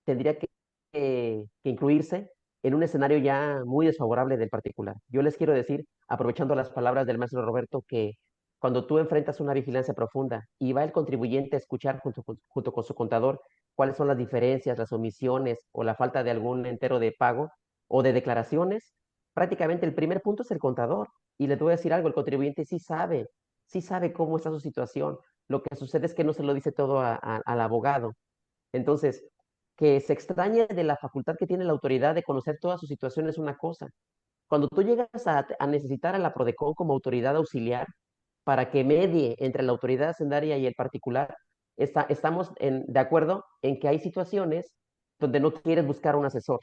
tendría que incluirse en un escenario ya muy desfavorable del particular. Yo les quiero decir, aprovechando las palabras del maestro Roberto, que cuando tú enfrentas una vigilancia profunda y va el contribuyente a escuchar junto con su contador cuáles son las diferencias, las omisiones o la falta de algún entero de pago o de declaraciones, prácticamente el primer punto es el contador. Y les voy a decir algo, el contribuyente sí sabe cómo está su situación. Lo que sucede es que no se lo dice todo al abogado. Entonces, que se extrañe de la facultad que tiene la autoridad de conocer toda su situación es una cosa. Cuando tú llegas a necesitar a la Prodecon como autoridad auxiliar para que medie entre la autoridad hacendaria y el particular, estamos de acuerdo en que hay situaciones donde no quieres buscar un asesor.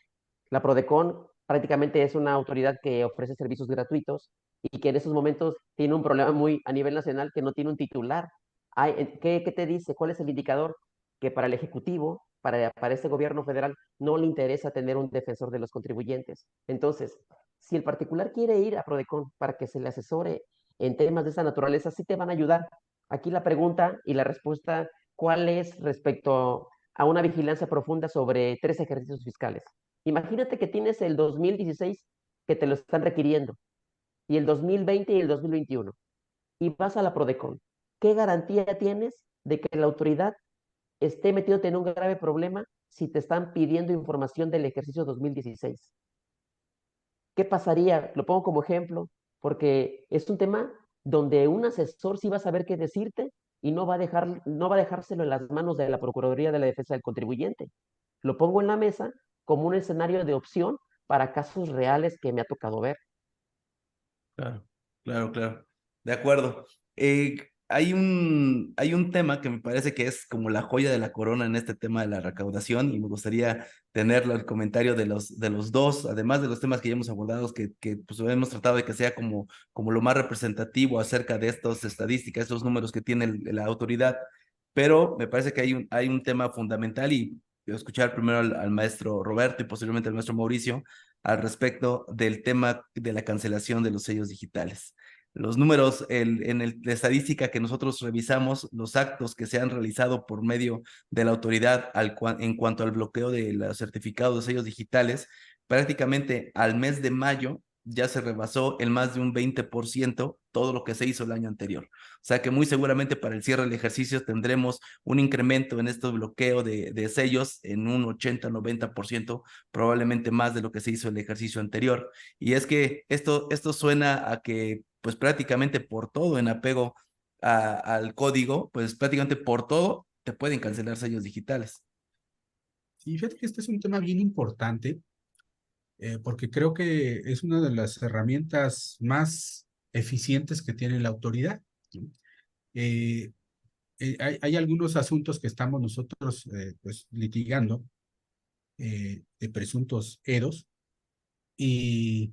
La Prodecon prácticamente es una autoridad que ofrece servicios gratuitos y que en esos momentos tiene un problema muy a nivel nacional que no tiene un titular. ¿Qué te dice? ¿Cuál es el indicador? Que para el Ejecutivo, para este gobierno federal, no le interesa tener un defensor de los contribuyentes. Entonces, si el particular quiere ir a Prodecon para que se le asesore en temas de esa naturaleza, sí te van a ayudar. Aquí la pregunta y la respuesta, ¿cuál es respecto a una vigilancia profunda sobre 3 ejercicios fiscales? Imagínate que tienes el 2016 que te lo están requiriendo y el 2020 y el 2021 y vas a la Prodecon. ¿Qué garantía tienes de que la autoridad esté metiéndote en un grave problema si te están pidiendo información del ejercicio 2016? ¿Qué pasaría? Lo pongo como ejemplo, porque es un tema donde un asesor sí va a saber qué decirte y no va a dejárselo en las manos de la Procuraduría de la Defensa del Contribuyente. Lo pongo en la mesa como un escenario de opción para casos reales que me ha tocado ver. Claro, claro. De acuerdo. Hay un tema que me parece que es como la joya de la corona en este tema de la recaudación y me gustaría tenerlo el comentario de los dos, además de los temas que ya hemos abordado, que pues hemos tratado de que sea como lo más representativo acerca de estas estadísticas, estos números que tiene la autoridad, pero me parece que hay un tema fundamental y quiero escuchar primero al maestro Roberto y posteriormente al maestro Mauricio al respecto del tema de la cancelación de los sellos digitales. Los números la estadística que nosotros revisamos, los actos que se han realizado por medio de la autoridad en cuanto al bloqueo de los certificados de sellos digitales, prácticamente al mes de mayo ya se rebasó en más de un 20% todo lo que se hizo el año anterior. O sea que muy seguramente para el cierre del ejercicio tendremos un incremento en este bloqueo de sellos en un 80-90%, probablemente más de lo que se hizo el ejercicio anterior. Y es que esto suena a que pues prácticamente por todo en apego al código, pues prácticamente por todo te pueden cancelar sellos digitales. Y fíjate que este es un tema bien importante, porque creo que es una de las herramientas más eficientes que tiene la autoridad. ¿no? Eh, hay algunos asuntos que estamos nosotros pues litigando de presuntos EDOs y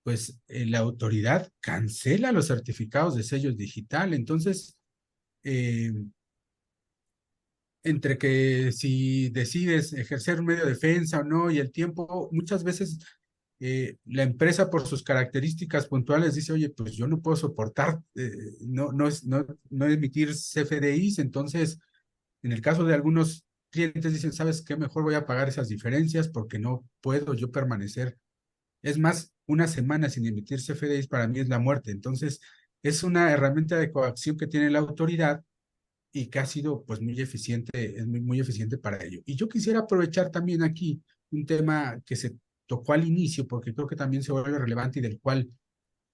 pues la autoridad cancela los certificados de sellos digital. Entonces, eh, entre que si decides ejercer un medio de defensa o no y el tiempo, muchas veces la empresa por sus características puntuales dice, oye, pues yo no puedo soportar no emitir CFDIs, entonces en el caso de algunos clientes dicen, ¿sabes qué? Mejor voy a pagar esas diferencias porque no puedo yo permanecer. Es más, una semana sin emitir CFDIs para mí es la muerte. Entonces, es una herramienta de coacción que tiene la autoridad y que ha sido pues muy eficiente, es muy eficiente para ello. Y yo quisiera aprovechar también aquí un tema que se tocó al inicio, porque creo que también se vuelve relevante y del cual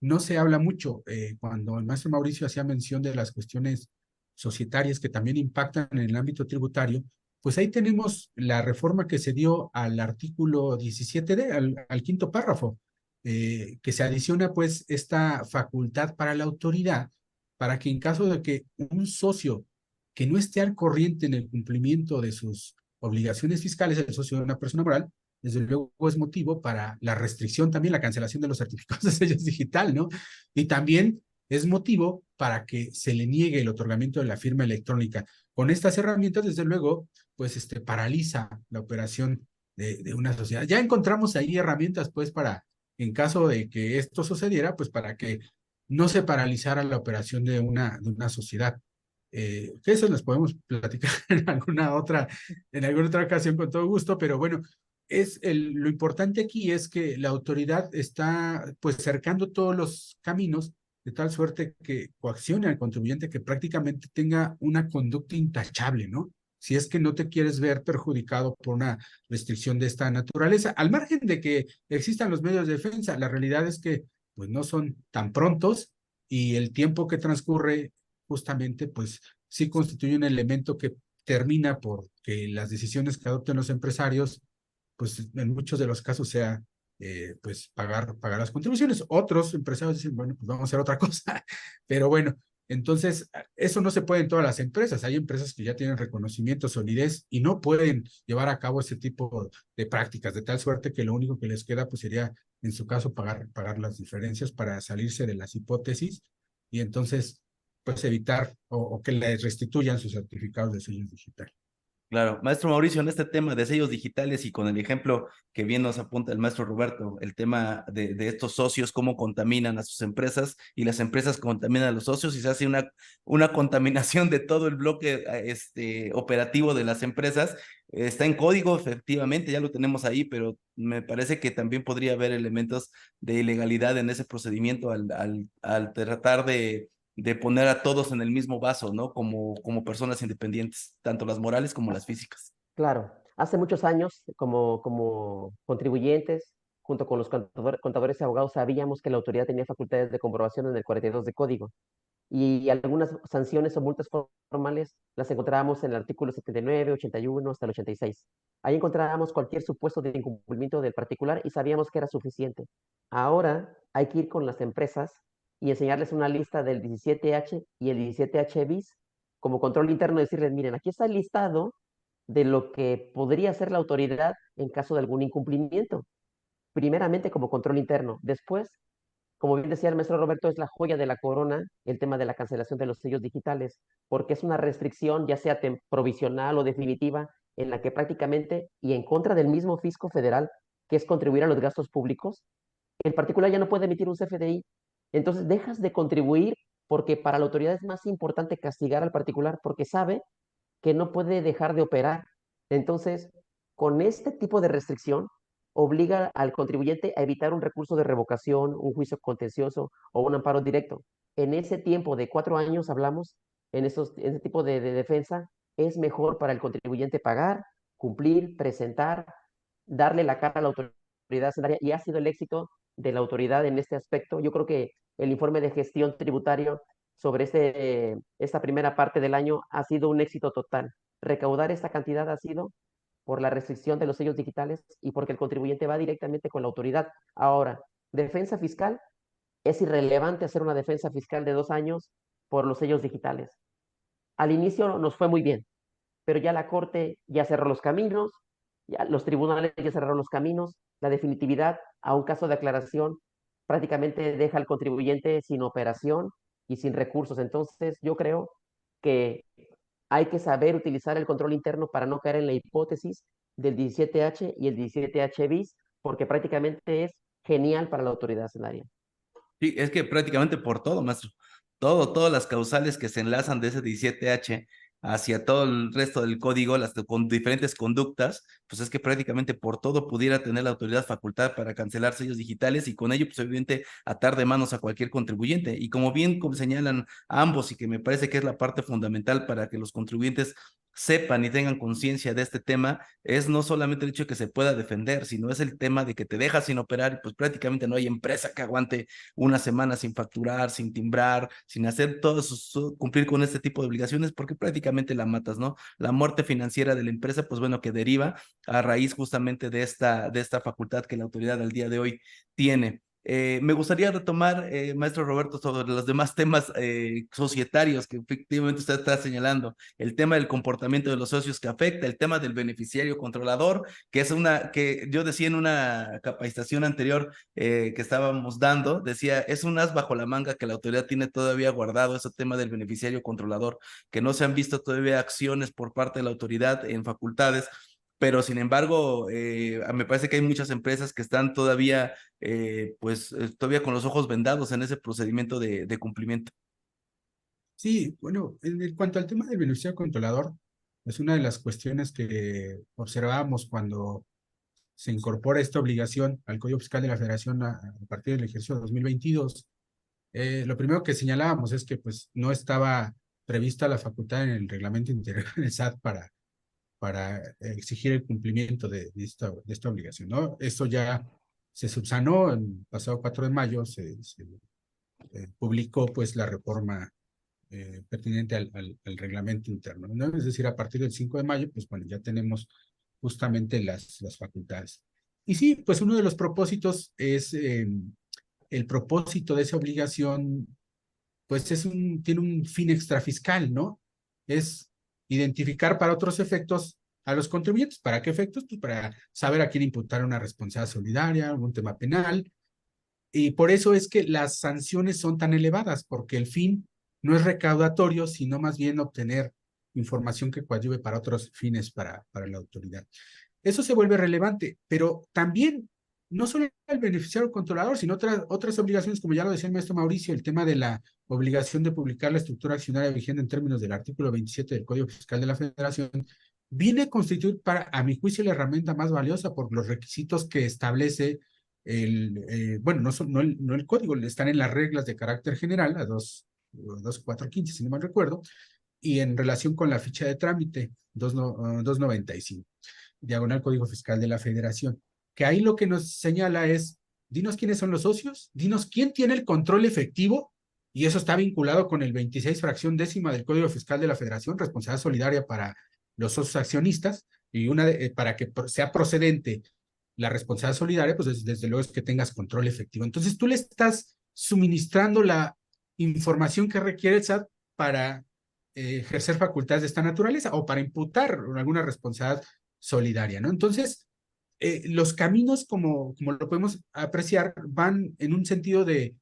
no se habla mucho. Cuando el maestro Mauricio hacía mención de las cuestiones societarias que también impactan en el ámbito tributario, pues ahí tenemos la reforma que se dio al artículo 17D, al quinto párrafo, que se adiciona pues esta facultad para la autoridad para que en caso de que un socio que no esté al corriente en el cumplimiento de sus obligaciones fiscales, el socio de una persona moral, desde luego es motivo para la restricción, también la cancelación de los certificados de sellos digital, ¿no? Y también es motivo para que se le niegue el otorgamiento de la firma electrónica. Con estas herramientas, desde luego, pues paraliza la operación de una sociedad. Ya encontramos ahí herramientas, pues, para, en caso de que esto sucediera, pues, para que no se paralizara la operación de una sociedad. Que eso les podemos platicar en alguna otra ocasión con todo gusto, pero bueno, lo importante aquí es que la autoridad está pues cercando todos los caminos de tal suerte que coaccione al contribuyente que prácticamente tenga una conducta intachable, ¿no? Si es que no te quieres ver perjudicado por una restricción de esta naturaleza. Al margen de que existan los medios de defensa, la realidad es que pues no son tan prontos y el tiempo que transcurre justamente pues sí constituye un elemento que termina por que las decisiones que adopten los empresarios pues en muchos de los casos sea pues pagar las contribuciones. Otros empresarios dicen, bueno, pues vamos a hacer otra cosa. Pero bueno, entonces eso no se puede en todas las empresas. Hay empresas que ya tienen reconocimiento, solidez y no pueden llevar a cabo ese tipo de prácticas, de tal suerte que lo único que les queda pues sería, en su caso, pagar las diferencias para salirse de las hipótesis y entonces pues evitar o que les restituyan sus certificados de sellos digitales. Claro, maestro Mauricio, en este tema de sellos digitales y con el ejemplo que bien nos apunta el maestro Roberto, el tema de estos socios, cómo contaminan a sus empresas y las empresas contaminan a los socios y se hace una contaminación de todo el bloque operativo de las empresas. Está en código, efectivamente, ya lo tenemos ahí, pero me parece que también podría haber elementos de ilegalidad en ese procedimiento al tratar de poner a todos en el mismo vaso, ¿no? Como personas independientes, tanto las morales como las físicas. Claro, hace muchos años, como contribuyentes, junto con los contadores y abogados, sabíamos que la autoridad tenía facultades de comprobación en el 42 de código y algunas sanciones o multas formales las encontrábamos en el artículo 79, 81 hasta el 86. Ahí encontrábamos cualquier supuesto de incumplimiento del particular y sabíamos que era suficiente. Ahora hay que ir con las empresas y enseñarles una lista del 17H y el 17H bis como control interno, decirles, miren, aquí está el listado de lo que podría hacer la autoridad en caso de algún incumplimiento. Primeramente como control interno, después como bien decía el maestro Roberto, es la joya de la corona el tema de la cancelación de los sellos digitales, porque es una restricción, ya sea provisional o definitiva, en la que prácticamente, y en contra del mismo fisco federal, que es contribuir a los gastos públicos, el particular ya no puede emitir un CFDI. Entonces dejas de contribuir porque para la autoridad es más importante castigar al particular porque sabe que no puede dejar de operar. Entonces, con este tipo de restricción, obliga al contribuyente a evitar un recurso de revocación, un juicio contencioso o un amparo directo. En ese tiempo de 4 años, hablamos, en ese tipo de defensa, es mejor para el contribuyente pagar, cumplir, presentar, darle la cara a la autoridad hacendaria y ha sido el éxito de la autoridad en este aspecto. Yo creo que el informe de gestión tributario sobre esta primera parte del año ha sido un éxito total. Recaudar esta cantidad ha sido por la restricción de los sellos digitales y porque el contribuyente va directamente con la autoridad. Ahora, defensa fiscal, es irrelevante hacer una defensa fiscal de 2 años por los sellos digitales. Al inicio nos fue muy bien, pero ya la Corte ya cerró los caminos, ya los tribunales ya cerraron los caminos, la definitividad a un caso de aclaración prácticamente deja al contribuyente sin operación y sin recursos. Entonces, yo creo que hay que saber utilizar el control interno para no caer en la hipótesis del 17H y el 17H bis, porque prácticamente es genial para la autoridad hacendaria. Sí, es que prácticamente por todo, maestro. Todo, todas las causales que se enlazan de ese 17H hacia todo el resto del código, con diferentes conductas, pues es que prácticamente por todo pudiera tener la autoridad facultad para cancelar sellos digitales y con ello, pues evidente, atar de manos a cualquier contribuyente. Y como bien como señalan ambos y que me parece que es la parte fundamental para que los contribuyentes sepan y tengan conciencia de este tema, es no solamente el hecho de que se pueda defender, sino es el tema de que te dejas sin operar y pues prácticamente no hay empresa que aguante una semana sin facturar, sin timbrar, sin hacer todo eso, cumplir con este tipo de obligaciones, porque prácticamente la matas, ¿no? La muerte financiera de la empresa, pues bueno, que deriva a raíz justamente de esta facultad que la autoridad al día de hoy tiene. Me gustaría retomar, maestro Roberto, sobre los demás temas societarios que efectivamente usted está señalando, el tema del comportamiento de los socios que afecta, el tema del beneficiario controlador, que es una que yo decía en una capacitación anterior que estábamos dando, decía, es un as bajo la manga que la autoridad tiene todavía guardado ese tema del beneficiario controlador, que no se han visto todavía acciones por parte de la autoridad en facultades, pero sin embargo, me parece que hay muchas empresas que están todavía, todavía con los ojos vendados en ese procedimiento de cumplimiento. Sí, bueno, en cuanto al tema del beneficiario controlador, es una de las cuestiones que observábamos cuando se incorpora esta obligación al Código Fiscal de la Federación a partir del ejercicio 2022. Lo primero que señalábamos es que pues no estaba prevista la facultad en el reglamento interior del SAT para exigir el cumplimiento de esta obligación, ¿no? Esto ya se subsanó el pasado 4 de mayo, se publicó pues la reforma pertinente al reglamento interno, ¿no? Es decir, a partir del 5 de mayo, pues bueno, ya tenemos justamente las facultades. Y sí, pues uno de los propósitos es el propósito de esa obligación, pues tiene un fin extrafiscal, ¿no? Es identificar para otros efectos a los contribuyentes. ¿Para qué efectos? Pues para saber a quién imputar una responsabilidad solidaria, algún tema penal. Y por eso es que las sanciones son tan elevadas, porque el fin no es recaudatorio, sino más bien obtener información que coadyuve para otros fines para la autoridad. Eso se vuelve relevante, pero también no solo el beneficiario controlador, sino otras obligaciones, como ya lo decía el maestro Mauricio, el tema de la obligación de publicar la estructura accionaria vigente en términos del artículo 27 del Código Fiscal de la Federación, viene a constituir, a mi juicio, la herramienta más valiosa por los requisitos que establece bueno, no el código, están en las reglas de carácter general, a 2415, si no mal recuerdo, y en relación con la ficha de trámite, 295, diagonal Código Fiscal de la Federación, que ahí lo que nos señala es, dinos quiénes son los socios, dinos quién tiene el control efectivo, y eso está vinculado con el 26 fracción décima del Código Fiscal de la Federación, responsabilidad solidaria para los socios accionistas, y para que sea procedente la responsabilidad solidaria, pues desde luego es que tengas control efectivo. Entonces tú le estás suministrando la información que requiere el SAT para ejercer facultades de esta naturaleza o para imputar alguna responsabilidad solidaria, ¿no? Entonces, los caminos, como lo podemos apreciar, van en un sentido de,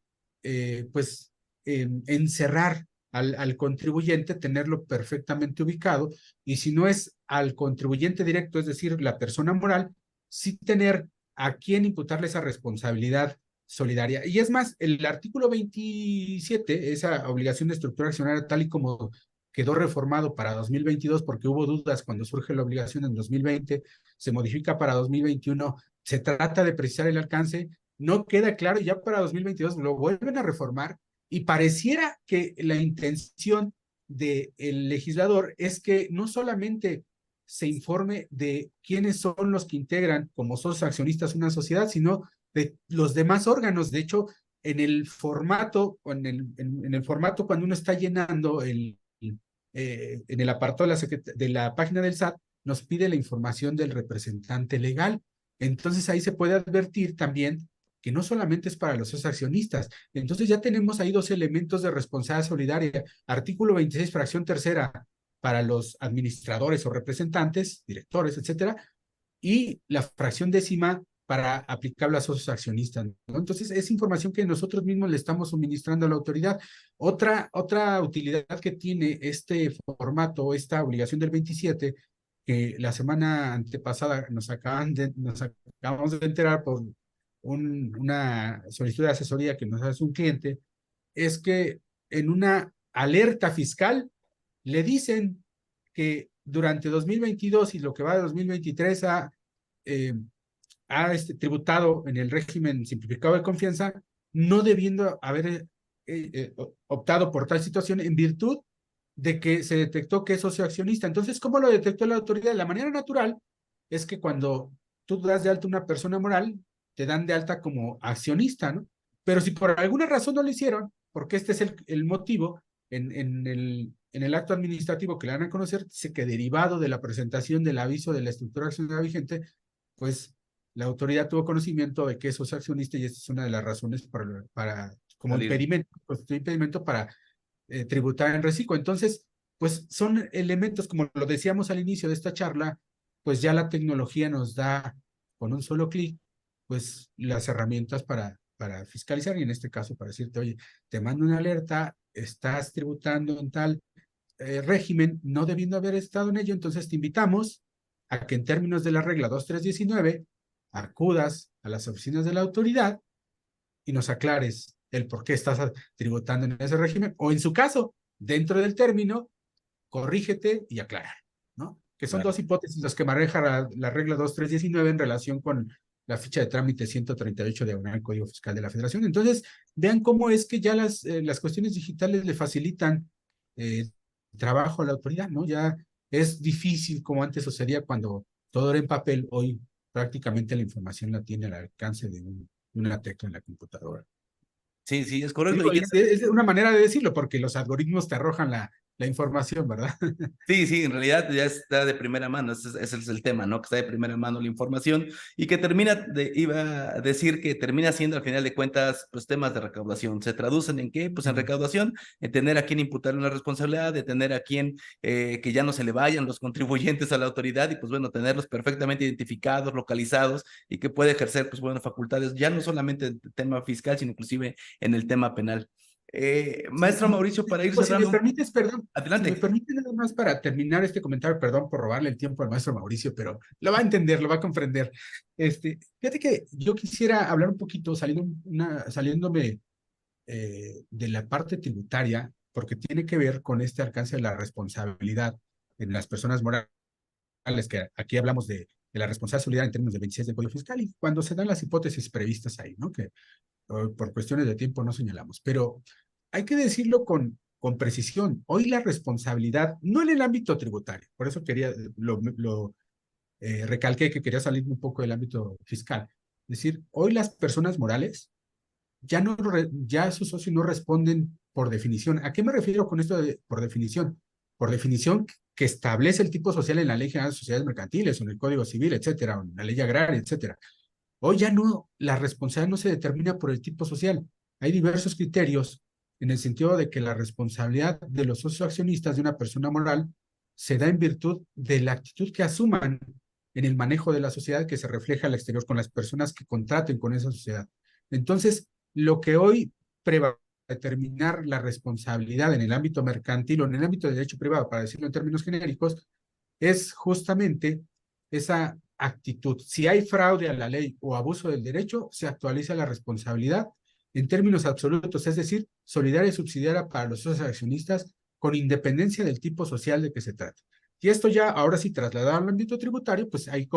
encerrar al contribuyente, tenerlo perfectamente ubicado, y si no es al contribuyente directo, es decir, la persona moral, sí tener a quién imputarle esa responsabilidad solidaria. Y es más, el artículo 27, esa obligación de estructura accionaria, tal y como quedó reformado para 2022, porque hubo dudas cuando surge la obligación en 2020, se modifica para 2021, se trata de precisar el alcance, no queda claro, y ya para 2022 lo vuelven a reformar, y pareciera que la intención del legislador es que no solamente se informe de quiénes son los que integran como socios accionistas una sociedad, sino de los demás órganos. De hecho, en el formato, en el formato cuando uno está llenando en el apartado de la página del SAT, nos pide la información del representante legal. Entonces ahí se puede advertir también que no solamente es para los socios accionistas. Entonces ya tenemos ahí dos elementos de responsabilidad solidaria. Artículo 26, fracción tercera, para los administradores o representantes, directores, etcétera, y la fracción décima para aplicable a socios accionistas, ¿no? Entonces, es información que nosotros mismos le estamos suministrando a la autoridad. Otra utilidad que tiene este formato, esta obligación del 27, que la semana antepasada nos acabamos de enterar por una solicitud de asesoría que nos hace un cliente, es que en una alerta fiscal le dicen que durante 2022 y lo que va de 2023 ha tributado en el régimen simplificado de confianza, no debiendo haber optado por tal situación en virtud de que se detectó que es socio accionista. Entonces, ¿cómo lo detectó la autoridad? La manera natural es que cuando tú das de alta una persona moral, te dan de alta como accionista, ¿no? Pero si por alguna razón no lo hicieron, porque este es el motivo, en el acto administrativo que le van a conocer, dice que derivado de la presentación del aviso de la estructura accionaria vigente, pues la autoridad tuvo conocimiento de que es socio accionista y esta es una de las razones como impedimento para tributar en reciclo. Entonces, pues son elementos, como lo decíamos al inicio de esta charla, pues ya la tecnología nos da con un solo clic, pues las herramientas para fiscalizar y en este caso para decirte, oye, te mando una alerta, estás tributando en tal régimen, no debiendo haber estado en ello, entonces te invitamos a que en términos de la regla 2319 acudas a las oficinas de la autoridad y nos aclares el por qué estás tributando en ese régimen, o en su caso, dentro del término, corrígete y aclara, ¿no? Que son dos hipótesis las que maneja la regla 2319 en relación con la ficha de trámite 138 del Código Fiscal de la Federación. Entonces, vean cómo es que ya las cuestiones digitales le facilitan trabajo a la autoridad, ¿no? Ya es difícil como antes sucedía cuando todo era en papel, hoy prácticamente la información la tiene al alcance de una tecla en la computadora. Sí, sí, es correcto. Es una manera de decirlo, porque los algoritmos te arrojan la información, ¿verdad? Sí, sí, en realidad ya está de primera mano, ese es el tema, ¿no? Que está de primera mano la información y que iba a decir que termina siendo al final de cuentas, pues temas de recaudación. ¿Se traducen en qué? Pues en recaudación, en tener a quien imputarle una responsabilidad, de tener a quien que ya no se le vayan los contribuyentes a la autoridad y pues bueno, tenerlos perfectamente identificados, localizados y que puede ejercer pues bueno, facultades ya no solamente en el tema fiscal, sino inclusive en el tema penal. Maestro Mauricio, para ir pues cerrando. Si me permites, perdón. Adelante. Si me permite nada más para terminar este comentario, perdón por robarle el tiempo al maestro Mauricio, pero lo va a entender, lo va a comprender. Fíjate que yo quisiera hablar un poquito, saliéndome de la parte tributaria, porque tiene que ver con este alcance de la responsabilidad en las personas morales, que aquí hablamos de la responsabilidad solidaria en términos de 26 del Código Fiscal, y cuando se dan las hipótesis previstas ahí, ¿no? Que por cuestiones de tiempo no señalamos, pero hay que decirlo con precisión. Hoy la responsabilidad, no en el ámbito tributario, por eso recalqué que quería salir un poco del ámbito fiscal. Es decir, hoy las personas morales ya sus socios no responden por definición. ¿A qué me refiero con esto de por definición? Por definición que establece el tipo social en la Ley General de Sociedades Mercantiles o en el Código Civil, etcétera, o en la Ley Agraria, etcétera. Hoy ya no, la responsabilidad no se determina por el tipo social. Hay diversos criterios en el sentido de que la responsabilidad de los socios accionistas de una persona moral se da en virtud de la actitud que asuman en el manejo de la sociedad que se refleja al exterior con las personas que contraten con esa sociedad. Entonces, lo que hoy prevalece determinar la responsabilidad en el ámbito mercantil o en el ámbito de derecho privado, para decirlo en términos genéricos, es justamente esa actitud. Si hay fraude a la ley o abuso del derecho, se actualiza la responsabilidad en términos absolutos, es decir, solidaria y subsidiaria para los socios accionistas con independencia del tipo social de que se trate. Y esto ya, ahora sí, trasladado al ámbito tributario, pues ahí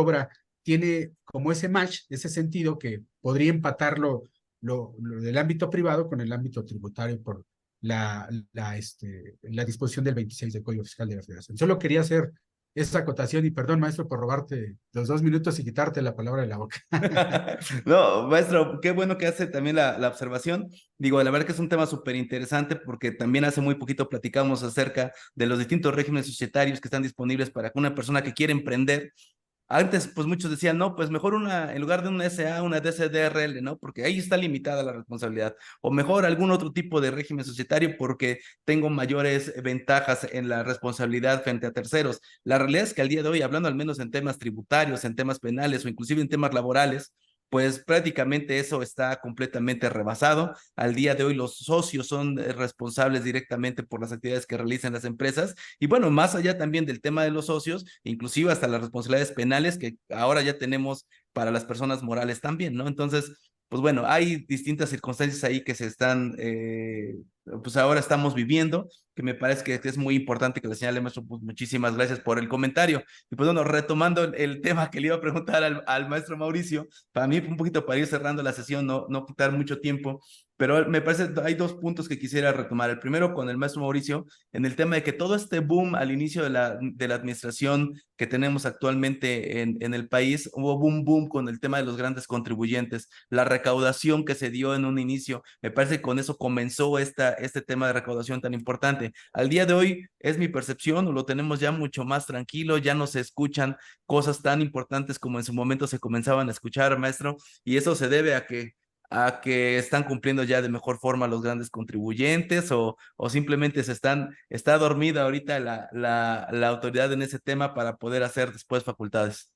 tiene como ese match, ese sentido que podría empatarlo lo del ámbito privado con el ámbito tributario por la disposición del 26 del Código Fiscal de la Federación. Solo quería hacer esa acotación y perdón, maestro, por robarte los 2 minutos y quitarte la palabra de la boca. No, maestro, qué bueno que hace también la observación. Digo, la verdad que es un tema súper interesante porque también hace muy poquito platicamos acerca de los distintos regímenes societarios que están disponibles para una persona que quiere emprender Antes, pues muchos decían, no, pues mejor en lugar de una SA, una DCDRL, ¿no? Porque ahí está limitada la responsabilidad. O mejor algún otro tipo de régimen societario porque tengo mayores ventajas en la responsabilidad frente a terceros. La realidad es que al día de hoy, hablando al menos en temas tributarios, en temas penales o inclusive en temas laborales, pues prácticamente eso está completamente rebasado. Al día de hoy los socios son responsables directamente por las actividades que realizan las empresas y bueno, más allá también del tema de los socios, inclusive hasta las responsabilidades penales que ahora ya tenemos para las personas morales también, ¿no? Entonces, pues bueno, hay distintas circunstancias ahí que se están, pues ahora estamos viviendo, que me parece que es muy importante que le señale, maestro, pues muchísimas gracias por el comentario. Y pues bueno, retomando el tema que le iba a preguntar al maestro Mauricio, para mí un poquito para ir cerrando la sesión, no quitar mucho tiempo, pero me parece, hay dos puntos que quisiera retomar. El primero con el maestro Mauricio, en el tema de que todo este boom al inicio de la administración que tenemos actualmente en el país, hubo boom con el tema de los grandes contribuyentes, la recaudación que se dio en un inicio, me parece que con eso comenzó este tema de recaudación tan importante. Al día de hoy es mi percepción, o lo tenemos ya mucho más tranquilo, ya no se escuchan cosas tan importantes como en su momento se comenzaban a escuchar, maestro, y eso se debe a que están cumpliendo ya de mejor forma los grandes contribuyentes o simplemente está dormida ahorita la autoridad en ese tema para poder hacer después facultades.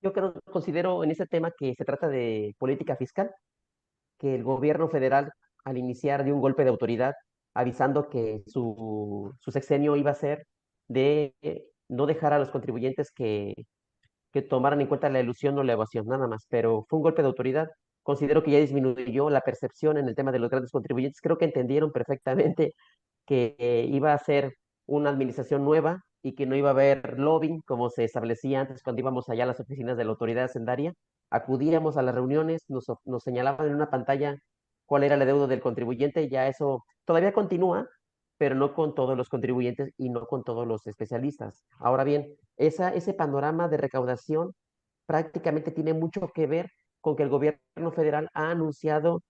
Yo considero en este tema que se trata de política fiscal, que el gobierno federal, al iniciar de un golpe de autoridad, avisando que su sexenio iba a ser de no dejar a los contribuyentes que tomaran en cuenta la ilusión o la evasión, nada más, pero fue un golpe de autoridad. Considero que ya disminuyó la percepción en el tema de los grandes contribuyentes. Creo que entendieron perfectamente que iba a ser una administración nueva y que no iba a haber lobbying como se establecía antes cuando íbamos allá a las oficinas de la autoridad hacendaria. Acudíamos a las reuniones, nos señalaban en una pantalla cuál era la deuda del contribuyente, ya eso todavía continúa, pero no con todos los contribuyentes y no con todos los especialistas. Ahora bien, ese panorama de recaudación prácticamente tiene mucho que ver con que el gobierno federal ha anunciado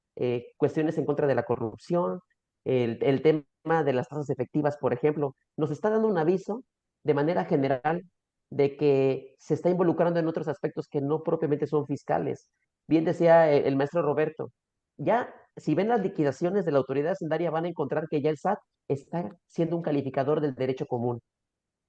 cuestiones en contra de la corrupción, el tema de las tasas efectivas, por ejemplo, nos está dando un aviso de manera general de que se está involucrando en otros aspectos que no propiamente son fiscales. Bien decía el maestro Roberto, ya si ven las liquidaciones de la autoridad hacendaria van a encontrar que ya el SAT está siendo un calificador del derecho común,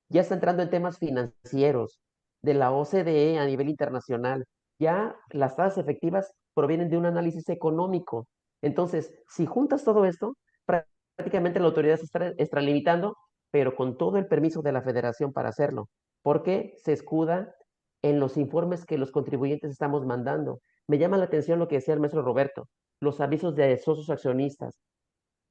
ya está entrando en temas financieros de la OCDE a nivel internacional. Ya las tasas efectivas provienen de un análisis económico. Entonces, si juntas todo esto, prácticamente la autoridad se está extralimitando, pero con todo el permiso de la federación para hacerlo, porque se escuda en los informes que los contribuyentes estamos mandando. Me llama la atención lo que decía el maestro Roberto, los avisos de socios accionistas.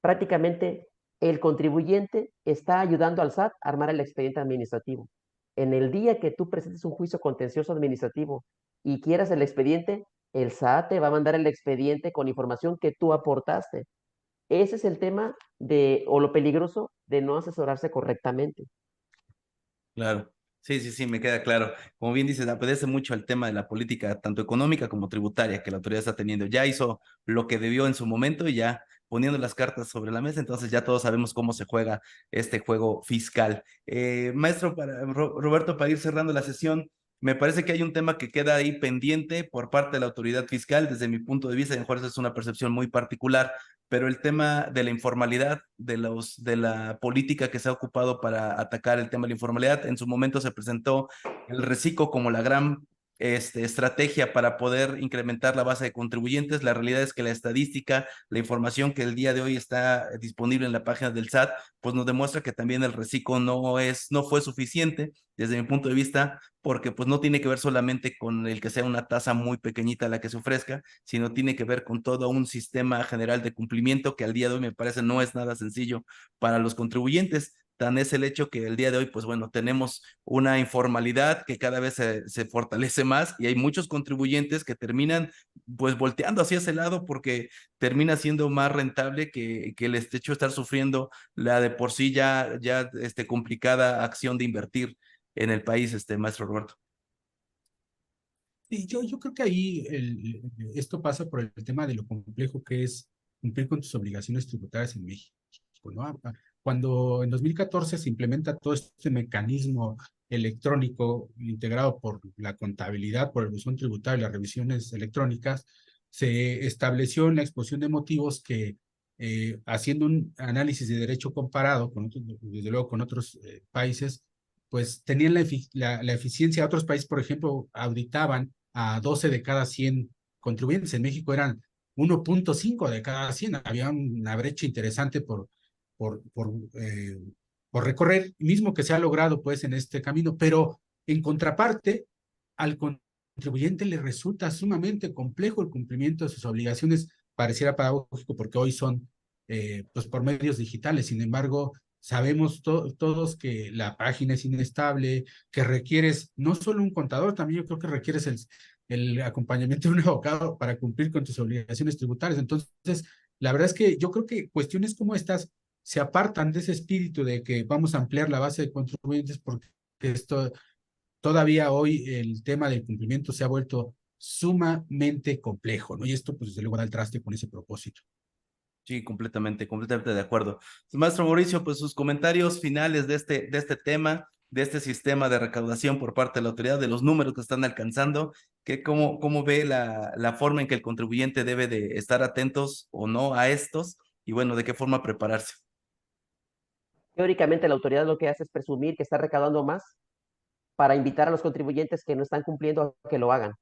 Prácticamente el contribuyente está ayudando al SAT a armar el expediente administrativo. En el día que tú presentes un juicio contencioso administrativo y quieras el expediente, el SAT te va a mandar el expediente con información que tú aportaste. Ese es el tema o lo peligroso de no asesorarse correctamente. Claro. Sí, me queda claro. Como bien dices, obedece mucho al tema de la política, tanto económica como tributaria, que la autoridad está teniendo. Ya hizo lo que debió en su momento y ya poniendo las cartas sobre la mesa, entonces ya todos sabemos cómo se juega este juego fiscal. Maestro, Roberto, para ir cerrando la sesión, me parece que hay un tema que queda ahí pendiente por parte de la autoridad fiscal. Desde mi punto de vista, a lo mejor esa es una percepción muy particular, pero el tema de la informalidad, de la política que se ha ocupado para atacar el tema de la informalidad, en su momento se presentó el reciclo como la gran estrategia para poder incrementar la base de contribuyentes. La realidad es que la estadística, la información que el día de hoy está disponible en la página del SAT, pues nos demuestra que también el reciclo no fue suficiente desde mi punto de vista, porque pues no tiene que ver solamente con el que sea una tasa muy pequeñita la que se ofrezca, sino tiene que ver con todo un sistema general de cumplimiento que al día de hoy me parece no es nada sencillo para los contribuyentes. Tan es el hecho que el día de hoy, pues bueno, tenemos una informalidad que cada vez se fortalece más y hay muchos contribuyentes que terminan pues volteando hacia ese lado porque termina siendo más rentable que el hecho de estar sufriendo la de por sí ya complicada acción de invertir en el país, maestro Roberto. Y yo creo que ahí esto pasa por el tema de lo complejo que es cumplir con tus obligaciones tributarias en México, ¿no? cuando en 2014 se implementa todo este mecanismo electrónico integrado por la contabilidad, por el buzón tributario y las revisiones electrónicas, se estableció en la exposición de motivos que haciendo un análisis de derecho comparado, desde luego con otros países, pues tenían la eficiencia. Otros países, por ejemplo, auditaban a 12 de cada 100 contribuyentes. En México eran 1.5 de cada 100. Había una brecha interesante por, por, eh, por recorrer, mismo que se ha logrado pues en este camino, pero en contraparte, al contribuyente le resulta sumamente complejo el cumplimiento de sus obligaciones. Pareciera paradójico porque hoy son pues por medios digitales. Sin embargo, sabemos todos que la página es inestable, que requieres no solo un contador, también yo creo que requieres el acompañamiento de un abogado para cumplir con tus obligaciones tributarias. Entonces, la verdad es que yo creo que cuestiones como estas se apartan de ese espíritu de que vamos a ampliar la base de contribuyentes, porque esto todavía hoy el tema del cumplimiento se ha vuelto sumamente complejo, ¿no? Y esto pues desde luego da el traste con ese propósito. Sí, completamente de acuerdo. Maestro Mauricio, pues sus comentarios finales de este tema, de este sistema de recaudación por parte de la autoridad, de los números que están alcanzando, cómo ve la forma en que el contribuyente debe de estar atentos o no a estos, y bueno, de qué forma prepararse. Teóricamente, la autoridad lo que hace es presumir que está recaudando más para invitar a los contribuyentes que no están cumpliendo a que lo hagan.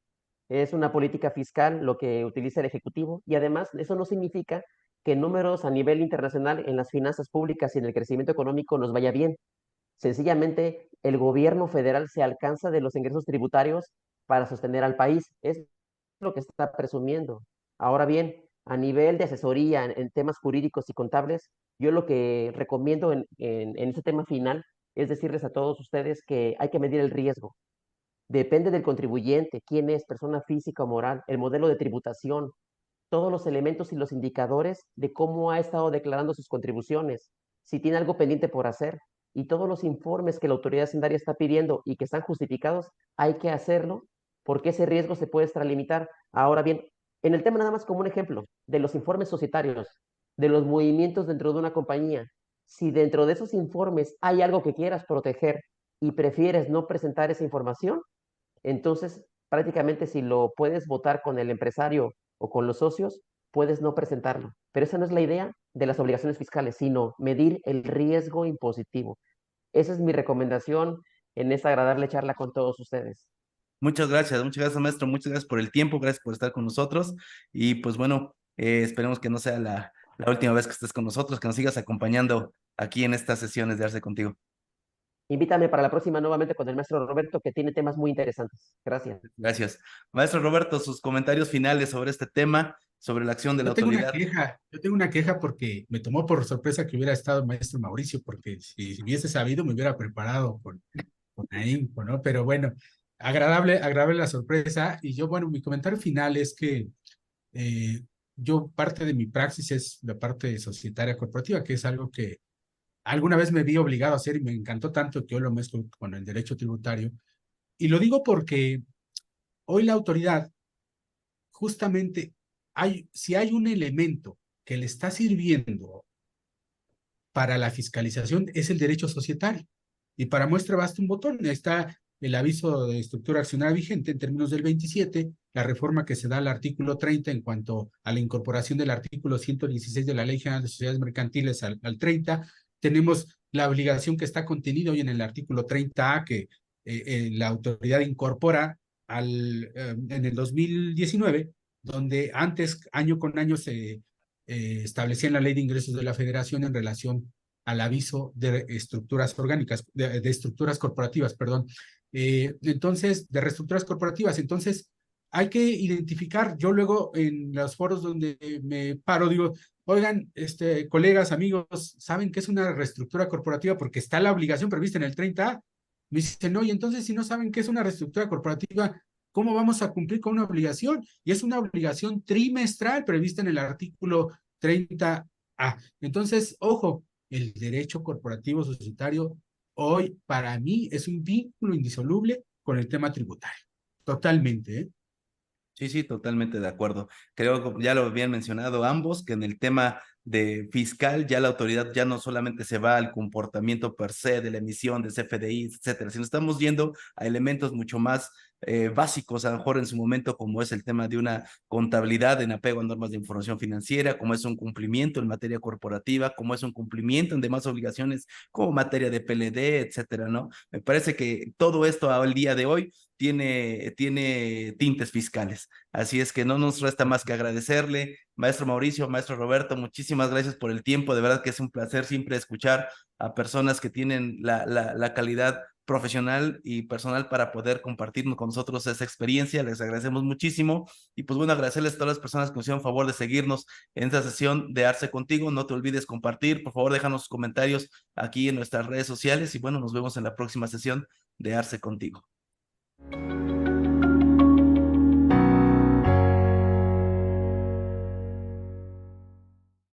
Es una política fiscal lo que utiliza el Ejecutivo y además eso no significa que en números a nivel internacional en las finanzas públicas y en el crecimiento económico nos vaya bien. Sencillamente, el gobierno federal se alcanza de los ingresos tributarios para sostener al país. Es lo que está presumiendo. Ahora bien, a nivel de asesoría en temas jurídicos y contables, yo lo que recomiendo en este tema final es decirles a todos ustedes que hay que medir el riesgo. Depende del contribuyente, quién es, persona física o moral, el modelo de tributación, todos los elementos y los indicadores de cómo ha estado declarando sus contribuciones, si tiene algo pendiente por hacer, y todos los informes que la autoridad hacendaria está pidiendo y que están justificados, hay que hacerlo porque ese riesgo se puede extralimitar. Ahora bien, en el tema nada más como un ejemplo de los informes societarios, de los movimientos dentro de una compañía, si dentro de esos informes hay algo que quieras proteger y prefieres no presentar esa información, entonces prácticamente si lo puedes votar con el empresario o con los socios, puedes no presentarlo. Pero esa no es la idea de las obligaciones fiscales, sino medir el riesgo impositivo. Esa es mi recomendación en esta agradable charla con todos ustedes. Muchas gracias, maestro, muchas gracias por el tiempo, gracias por estar con nosotros, y pues bueno, esperemos que no sea la última vez que estés con nosotros, que nos sigas acompañando aquí en estas sesiones de Arce Contigo. Invítame para la próxima nuevamente con el maestro Roberto, que tiene temas muy interesantes. Gracias. Gracias. Maestro Roberto, sus comentarios finales sobre este tema, sobre la acción de la autoridad. Yo tengo una queja porque me tomó por sorpresa que hubiera estado el maestro Mauricio, porque si hubiese sabido me hubiera preparado con ahínco, ¿no? Pero bueno, agradable la sorpresa. Y yo, bueno, mi comentario final es que eh, yo, parte de mi praxis es la parte societaria corporativa, que es algo que alguna vez me vi obligado a hacer y me encantó tanto que hoy lo mezclo con el derecho tributario. Y lo digo porque hoy la autoridad, justamente, si hay un elemento que le está sirviendo para la fiscalización, es el derecho societario. Y para muestra basta un botón. Ahí está el aviso de estructura accionaria vigente en términos del 27, la reforma que se da al artículo 30 en cuanto a la incorporación del artículo 116 de la Ley General de Sociedades Mercantiles al 30. Tenemos la obligación que está contenida hoy en el artículo 30A, que la autoridad incorpora en el 2019, donde antes, año con año, se establecía en la Ley de Ingresos de la Federación en relación al aviso de estructuras orgánicas, de estructuras corporativas, perdón. Entonces, de reestructuras corporativas. Entonces, hay que identificar. Yo luego en los foros donde me paro digo, oigan, colegas, amigos, ¿saben qué es una reestructura corporativa? Porque está la obligación prevista en el 30A. Me dicen, no, y entonces si no saben qué es una reestructura corporativa, ¿cómo vamos a cumplir con una obligación? Y es una obligación trimestral prevista en el artículo 30A. Entonces, ojo, el derecho corporativo societario hoy para mí es un vínculo indisoluble con el tema tributario. Totalmente, ¿eh? Sí, totalmente de acuerdo. Creo que ya lo habían mencionado ambos, que en el tema de fiscal, ya la autoridad ya no solamente se va al comportamiento per se de la emisión de CFDI, etcétera, sino estamos yendo a elementos mucho más básicos, a lo mejor en su momento, como es el tema de una contabilidad en apego a normas de información financiera, como es un cumplimiento en materia corporativa, como es un cumplimiento en demás obligaciones, como materia de PLD, etcétera, ¿no? Me parece que todo esto al día de hoy tiene tintes fiscales. Así es que no nos resta más que agradecerle, maestro Mauricio, maestro Roberto, muchísimas gracias por el tiempo. De verdad que es un placer siempre escuchar a personas que tienen la calidad profesional y personal para poder compartirnos con nosotros esa experiencia. Les agradecemos muchísimo y pues bueno, agradecerles a todas las personas que nos hicieron favor de seguirnos en esta sesión de Arce Contigo. No te olvides compartir, por favor déjanos sus comentarios aquí en nuestras redes sociales y bueno, nos vemos en la próxima sesión de Arce Contigo.